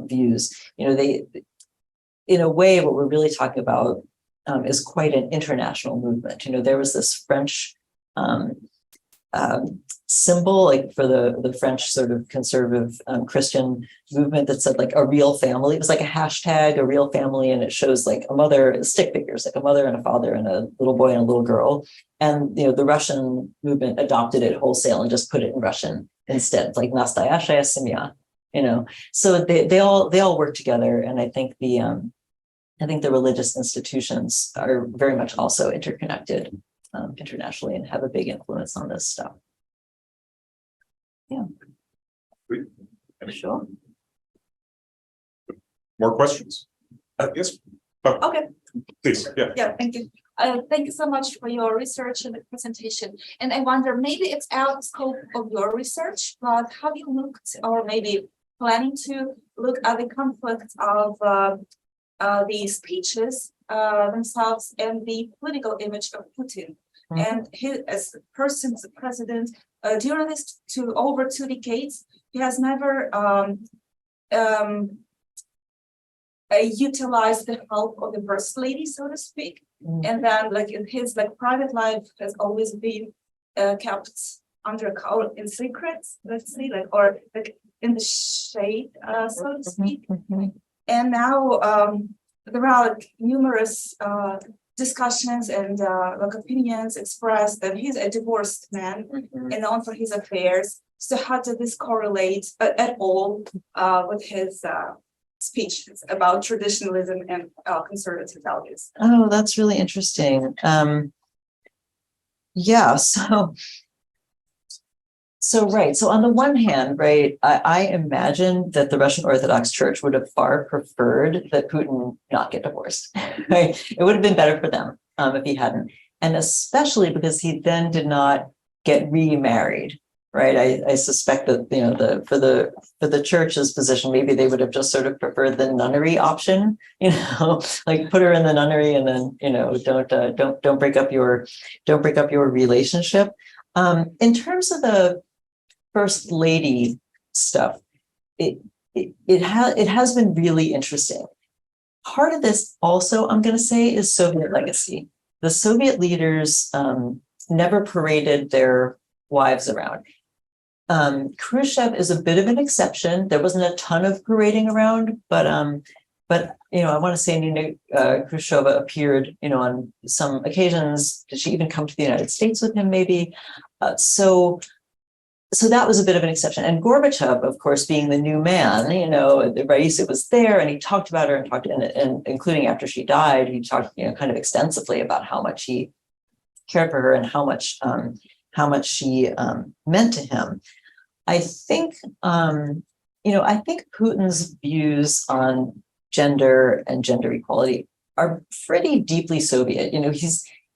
views. They, in a way, what we're really talking about is quite an international movement. There was this French symbol, like for the French sort of conservative Christian movement that said like a real family. It was like a hashtag, a real family, and it shows like a mother, stick figures, like a mother and a father and a little boy and a little girl. And the Russian movement adopted it wholesale and just put it in Russian instead, like Nastoyashaya Semya. So they all work together, and I think the religious institutions are very much also interconnected internationally and have a big influence on this stuff. Yeah. Great. Sure. More questions? Yes. Okay. Please. Yeah. Yeah, thank you. Thank you so much for your research and the presentation. And I wonder, maybe it's out of scope of your research, but have you looked or maybe planning to look at the conflict of the speeches themselves and the political image of Putin? And he, as a person, as a president, during this over 2 decades, he has never utilized the help of the first lady, so to speak. And then, like in his private life, has always been kept under cover in secret, let's say, or in the shade, so to speak. And now there are numerous discussions and opinions expressed that he's a divorced man and known for his affairs. So how does this correlate at all with his speeches about traditionalism and conservative values? Oh, that's really interesting. Yeah, so right. So on the one hand, right, I imagine that the Russian Orthodox Church would have far preferred that Putin not get divorced. Right? It would have been better for them if he hadn't, and especially because he then did not get remarried. Right? I suspect that for the church's position, maybe they would have just sort of preferred the nunnery option. Like put her in the nunnery and then don't break up your relationship. In terms of the First Lady stuff, it has been really interesting. Part of this also, I'm going to say, is Soviet legacy. The Soviet leaders never paraded their wives around. Khrushchev is a bit of an exception. There wasn't a ton of parading around, but I want to say Nina Khrushcheva appeared, on some occasions. Did she even come to the United States with him? Maybe. So so that was a bit of an exception. And Gorbachev, of course, being the new man, Raisa was there and he talked about her and including after she died, he talked, kind of extensively about how much he cared for her and how much she meant to him. I think, I think Putin's views on gender and gender equality are pretty deeply Soviet.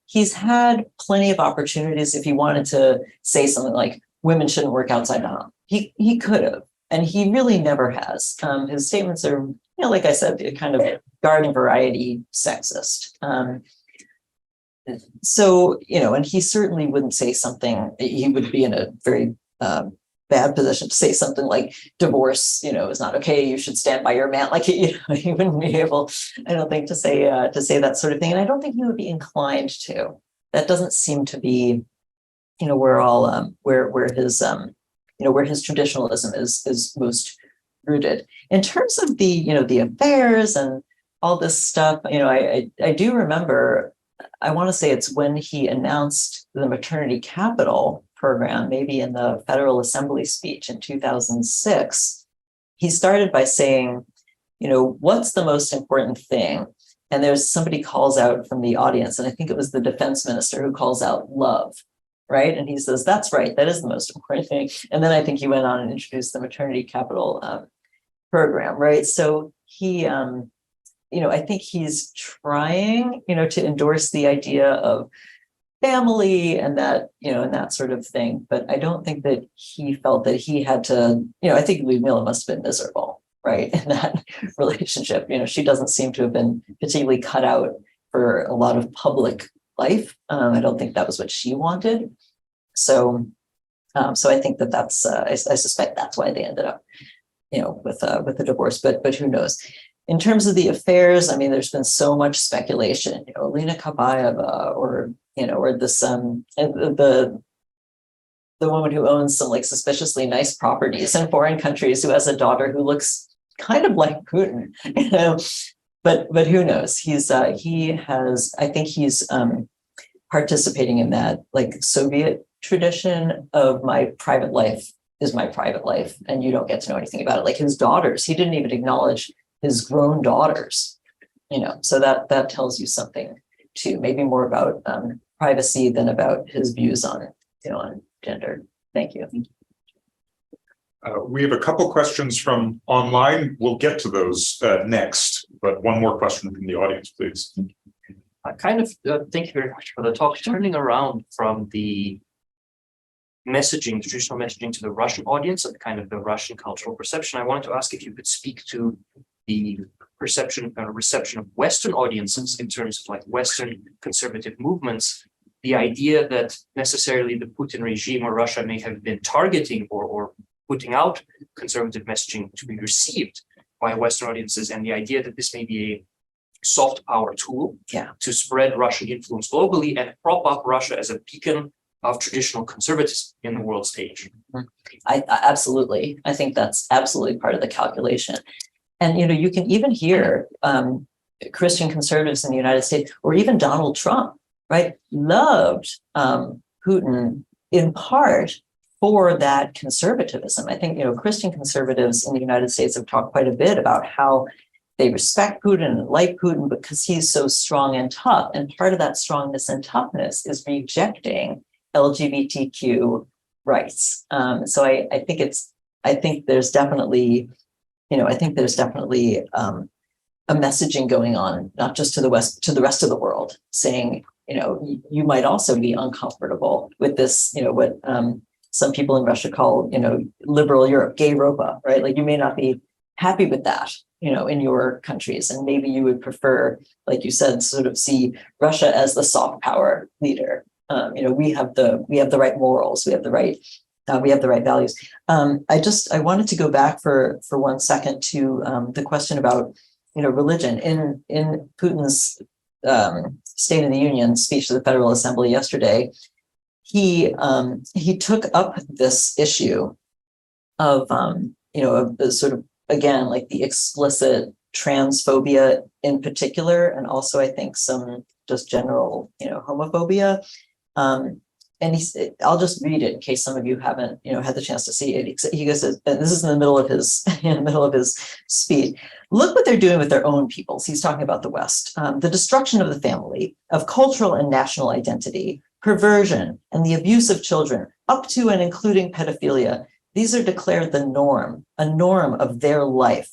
He's had plenty of opportunities if he wanted to say something like women shouldn't work outside the home. He could have, and he really never has. His statements are, like I said, kind of garden variety sexist. So, and he certainly wouldn't say something, he would be in a very bad position to say something like divorce, is not okay, you should stand by your man. Like, he wouldn't be able, I don't think, to say that sort of thing. And I don't think he would be inclined to. That doesn't seem to be, where his traditionalism is most rooted. In terms of the affairs and all this stuff, I do remember, I want to say it's when he announced the maternity capital program, maybe in the Federal Assembly speech in 2006, he started by saying, what's the most important thing? And there's somebody calls out from the audience, and I think it was the defense minister who calls out love, right? And he says, that's right, that is the most important thing. And then I think he went on and introduced the maternity capital program, right? So he, I think he's trying, to endorse the idea of family and that, and that sort of thing. But I don't think that he felt that he had to, I think Lyudmila must have been miserable, right, in that relationship. She doesn't seem to have been particularly cut out for a lot of public life. I don't think that was what she wanted. So I think that's, I suspect that's why they ended up, with a divorce, but who knows? In terms of the affairs, I mean, there's been so much speculation, Alina Kabaeva or this, the woman who owns some like suspiciously nice properties in foreign countries who has a daughter who looks kind of like Putin, but who knows? I think he's participating in that like Soviet tradition of my private life is my private life and you don't get to know anything about it. Like his daughters, he didn't even acknowledge his grown daughters, so that tells you something too, maybe more about privacy than about his views on gender. Thank you. We have a couple questions from online. We'll get to those next, but one more question from the audience, please. Thank you very much for the talk. Turning around from the messaging, traditional messaging to the Russian audience and kind of the Russian cultural perception, I wanted to ask if you could speak to the perception and reception of Western audiences in terms of like Western conservative movements, the idea that necessarily the Putin regime or Russia may have been targeting or putting out conservative messaging to be received by Western audiences, and the idea that this may be a soft power tool to spread Russian influence globally and prop up Russia as a beacon of traditional conservatism in the world stage. I absolutely, I think that's absolutely part of the calculation. And, you can even hear Christian conservatives in the United States, or even Donald Trump, right, loved Putin in part for that conservatism. I think, Christian conservatives in the United States have talked quite a bit about how they respect Putin and like Putin because he's so strong and tough. And part of that strongness and toughness is rejecting LGBTQ rights. So I think there's definitely a messaging going on, not just to the West, to the rest of the world, saying, you might also be uncomfortable with this, what some people in Russia call, liberal Europe, gay Europa, right? Like you may not be happy with that, in your countries, and maybe you would prefer, like you said, sort of see Russia as the soft power leader. We have the right morals, we have the right values. I wanted to go back for 1 second to the question about, religion. In Putin's State of the Union speech to the Federal Assembly yesterday, he took up this issue of, of the sort of, again, like the explicit transphobia in particular, and also I think some just general, homophobia. I'll just read it in case some of you haven't, had the chance to see it. He goes, and this is in the middle of his speech. Look what they're doing with their own peoples. He's talking about the West. The destruction of the family, of cultural and national identity, perversion, and the abuse of children, up to and including pedophilia. These are declared the norm, a norm of their life.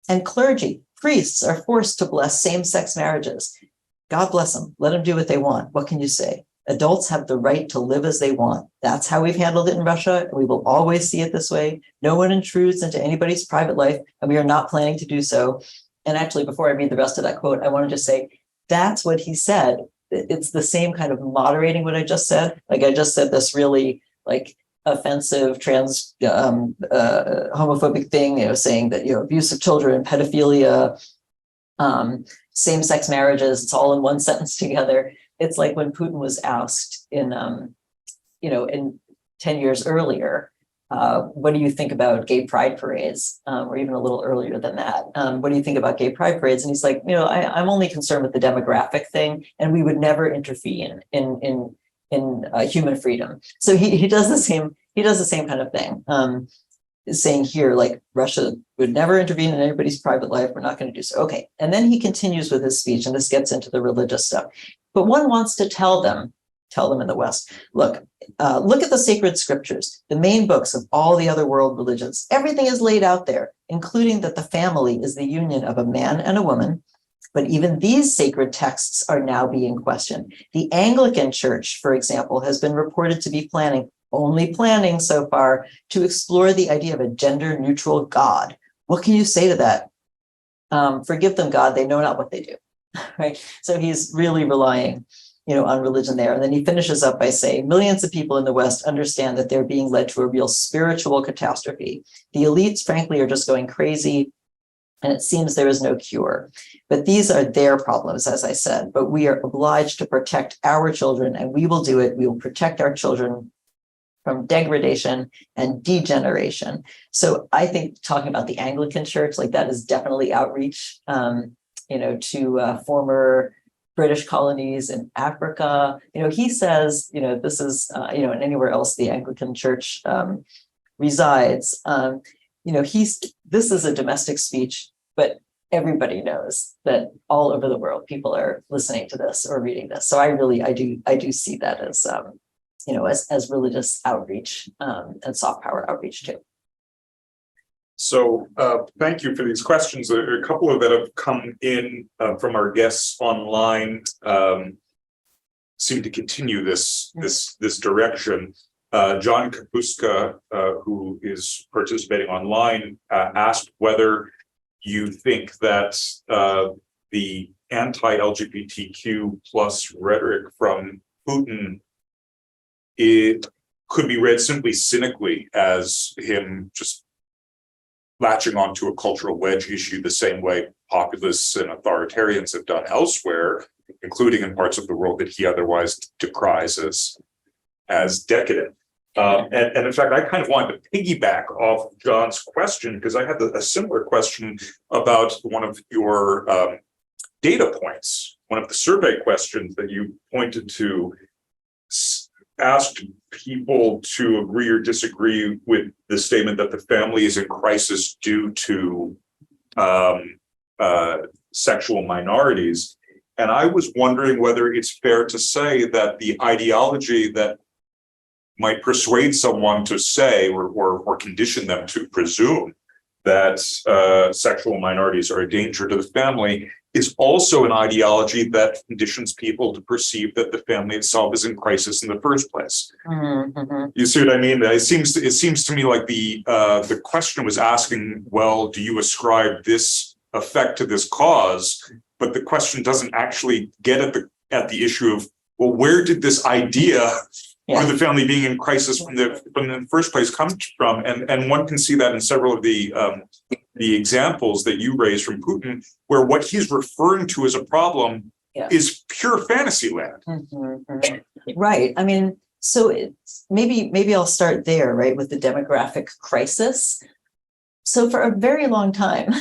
And clergy, priests are forced to bless same-sex marriages. God bless them. Let them do what they want. What can you say? Adults have the right to live as they want. That's how we've handled it in Russia. We will always see it this way. No one intrudes into anybody's private life, and we are not planning to do so. And actually, before I read the rest of that quote, I want to just say, that's what he said. It's the same kind of moderating what I just said. Like I just said this really offensive homophobic thing, saying that, abuse of children, pedophilia, same-sex marriages, it's all in one sentence together. It's like when Putin was asked in 10 years earlier, what do you think about gay pride parades, or even a little earlier than that? What do you think about gay pride parades? And he's like, I'm only concerned with the demographic thing, and we would never intervene in human freedom. So he does the same. He does the same kind of thing. Saying here, like, Russia would never intervene in anybody's private life. We're not going to do so. Okay. And then he continues with his speech, and this gets into the religious stuff. But one wants to tell them in the West, look at the sacred scriptures, the main books of all the other world religions. Everything is laid out there, including that the family is the union of a man and a woman. But even these sacred texts are now being questioned. The Anglican Church, for example, has been reported to be only planning so far, to explore the idea of a gender-neutral God. What can you say to that? Forgive them, God, they know not what they do, right? So he's really relying, on religion there. And then he finishes up by saying, millions of people in the West understand that they're being led to a real spiritual catastrophe. The elites, frankly, are just going crazy, and it seems there is no cure. But these are their problems, as I said, but we are obliged to protect our children, and we will do it. We will protect our children from degradation and degeneration. So I think talking about the Anglican Church, like that is definitely outreach, to former British colonies in Africa. He says, this is, and anywhere else the Anglican Church resides. This is a domestic speech, but everybody knows that all over the world people are listening to this or reading this. So I do see that as as religious outreach and soft power outreach too. So thank you for these questions. There are a couple of that have come in from our guests online. Seem to continue this direction. John Kapuska, who is participating online, asked whether you think that the anti-LGBTQ plus rhetoric from Putin, it could be read simply cynically as him just latching onto a cultural wedge issue the same way populists and authoritarians have done elsewhere, including in parts of the world that he otherwise decries as decadent. And in fact, I kind of wanted to piggyback off John's question, because I had a similar question about one of your data points. One of the survey questions that you pointed to asked people to agree or disagree with the statement that the family is in crisis due to sexual minorities. And I was wondering whether it's fair to say that the ideology that might persuade someone to say or condition them to presume that sexual minorities are a danger to the family is also an ideology that conditions people to perceive that the family itself is in crisis in the first place. Mm-hmm. You see what I mean? It seems to me like the question was asking, well, do you ascribe this effect to this cause? But the question doesn't actually get at the issue of, well, where did this idea or the family being in crisis from the first place come from? And one can see that in several of the examples that you raised from Putin, where what he's referring to as a problem is pure fantasy land. Mm-hmm. Right. I mean, so maybe I'll start there, right, with the demographic crisis. So for a very long time,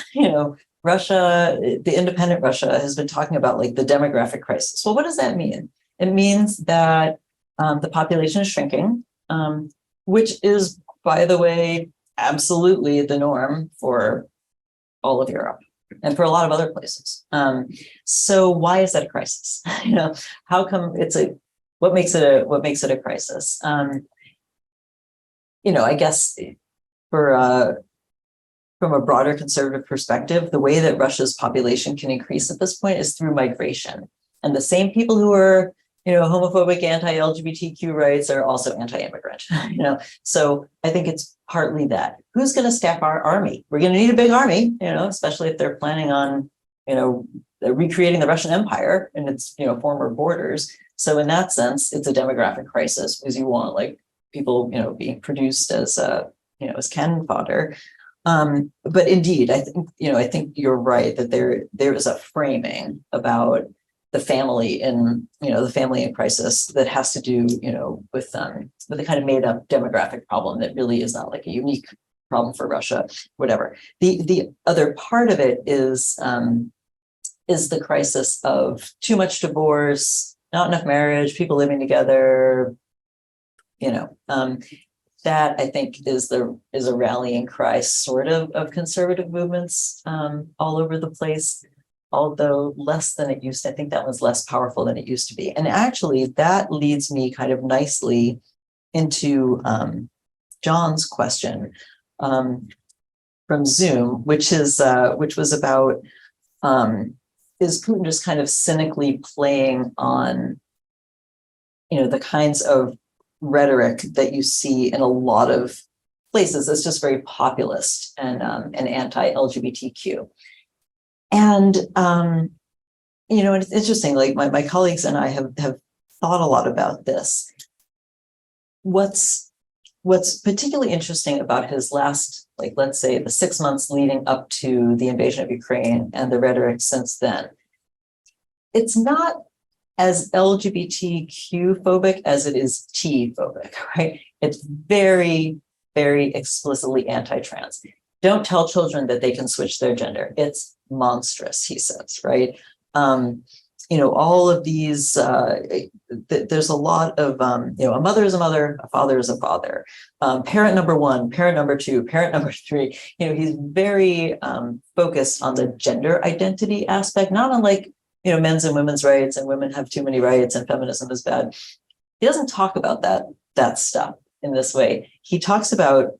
Russia, the independent Russia, has been talking about like the demographic crisis. Well, what does that mean? It means that The population is shrinking, which is, by the way, absolutely the norm for all of Europe and for a lot of other places. So why is that a crisis? You know, how come what makes it a crisis? You know, I guess from a broader conservative perspective, the way that Russia's population can increase at this point is through migration. And the same people who are, you know, homophobic, anti-LGBTQ rights are also anti-immigrant, you know. So I think it's partly that. Who's going to staff our army? We're going to need a big army, you know, especially if they're planning on, you know, recreating the Russian Empire and its, you know, former borders. So in that sense, it's a demographic crisis because you want like people, you know, being produced as you know, as cannon fodder. But indeed, I think, you know, I think you're right that there is a framing about the family in, you know, the family in crisis that has to do, you know, with a kind of made up demographic problem that really is not like a unique problem for Russia, whatever. The other part of it is the crisis of too much divorce, not enough marriage, people living together, you know, that I think is a rallying cry sort of conservative movements all over the place, although less than it used to. I think that was less powerful than it used to be. And actually that leads me kind of nicely into John's question from Zoom, which was about is Putin just kind of cynically playing on, you know, the kinds of rhetoric that you see in a lot of places that's just very populist and anti-LGBTQ. And you know, it's interesting, like my colleagues and I have thought a lot about this. What's particularly interesting about his last, like, let's say the 6 months leading up to the invasion of Ukraine and the rhetoric since then, it's not as LGBTQ phobic as it is T phobic, right? It's very, very explicitly anti-trans. Don't tell children that they can switch their gender. It's monstrous, he says, right? You know, all of these, there's a lot of, you know, a mother is a mother, a father is a father, parent number one, parent number two, parent number three. You know, he's very focused on the gender identity aspect, not unlike, you know, men's and women's rights and women have too many rights and feminism is bad. He doesn't talk about that stuff in this way. He talks about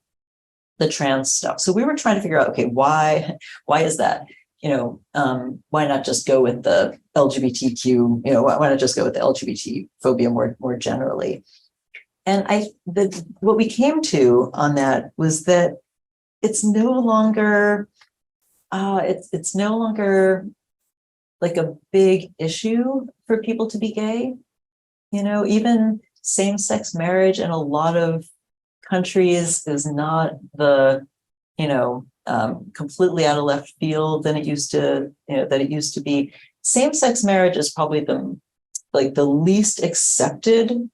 the trans stuff. So we were trying to figure out, okay, why is that? You know, why not just go with the LGBTQ, you know, why not just go with the LGBT phobia more generally? And what we came to on that was that it's no longer, it's no longer like a big issue for people to be gay. You know, even same-sex marriage in a lot of countries is not the, you know, completely out of left field than it used to, you know, that it used to be. Same-sex marriage is probably the least accepted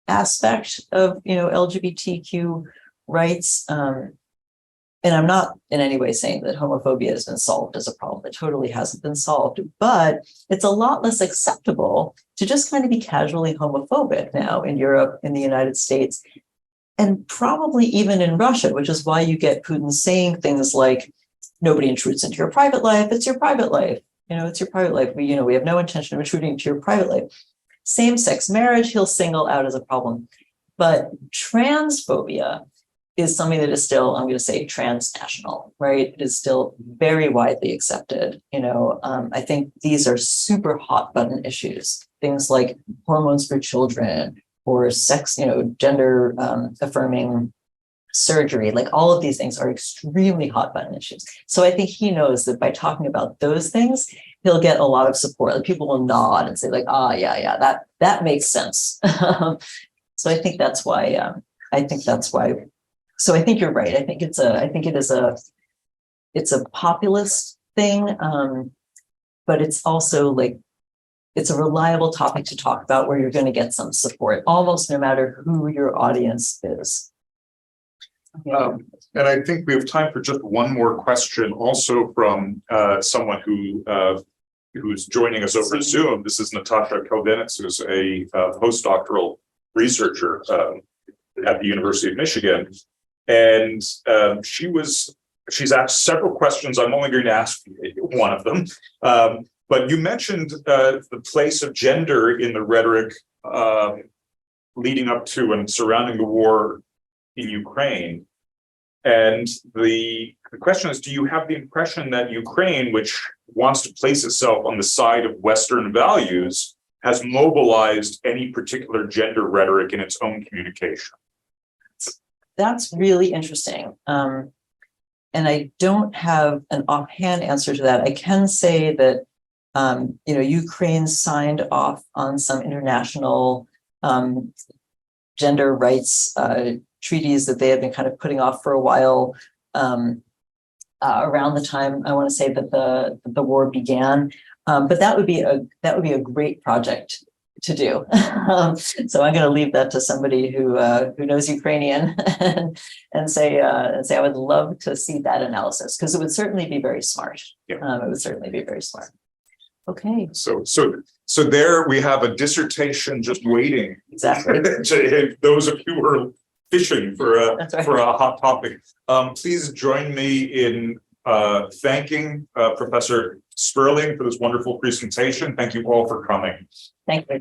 aspect of, you know, LGBTQ rights. And I'm not in any way saying that homophobia has been solved as a problem. It totally hasn't been solved, but it's a lot less acceptable to just kind of be casually homophobic now in Europe, in the United States, and probably even in Russia, which is why you get Putin saying things like, nobody intrudes into your private life, it's your private life. You know, it's your private life. We have no intention of intruding into your private life. Same-sex marriage, he'll single out as a problem. But transphobia is something that is still, I'm going to say, transnational, right? It is still very widely accepted. You know, I think these are super hot button issues. Things like hormones for children or sex, you know, gender affirming surgery, like all of these things are extremely hot button issues. So I think he knows that by talking about those things, he'll get a lot of support. Like people will nod and say like, yeah, that makes sense. So I think that's why, so I think you're right. I think it's a populist thing, but it's also like, it's a reliable topic to talk about where you're going to get some support, almost no matter who your audience is. And I think we have time for just one more question, also from someone who's joining us over Zoom. This is Natasha Kaldenitz, who's a postdoctoral researcher at the University of Michigan. And she's asked several questions. I'm only going to ask one of them. But you mentioned the place of gender in the rhetoric leading up to and surrounding the war in Ukraine. And the question is, do you have the impression that Ukraine, which wants to place itself on the side of Western values, has mobilized any particular gender rhetoric in its own communication? That's really interesting. And I don't have an offhand answer to that. I can say that, Ukraine signed off on some international gender rights treaties that they had been kind of putting off for a while around the time, I want to say, that the war began. But that would be a great project to do. So I'm going to leave that to somebody who knows Ukrainian and say I would love to see that analysis, because it would certainly be very smart. Yeah. It would certainly be very smart. Okay. So there we have a dissertation just waiting. Exactly. To those of you who are fishing for That's right. a hot topic. Please join me in thanking Professor Sperling for this wonderful presentation. Thank you all for coming. Thank you.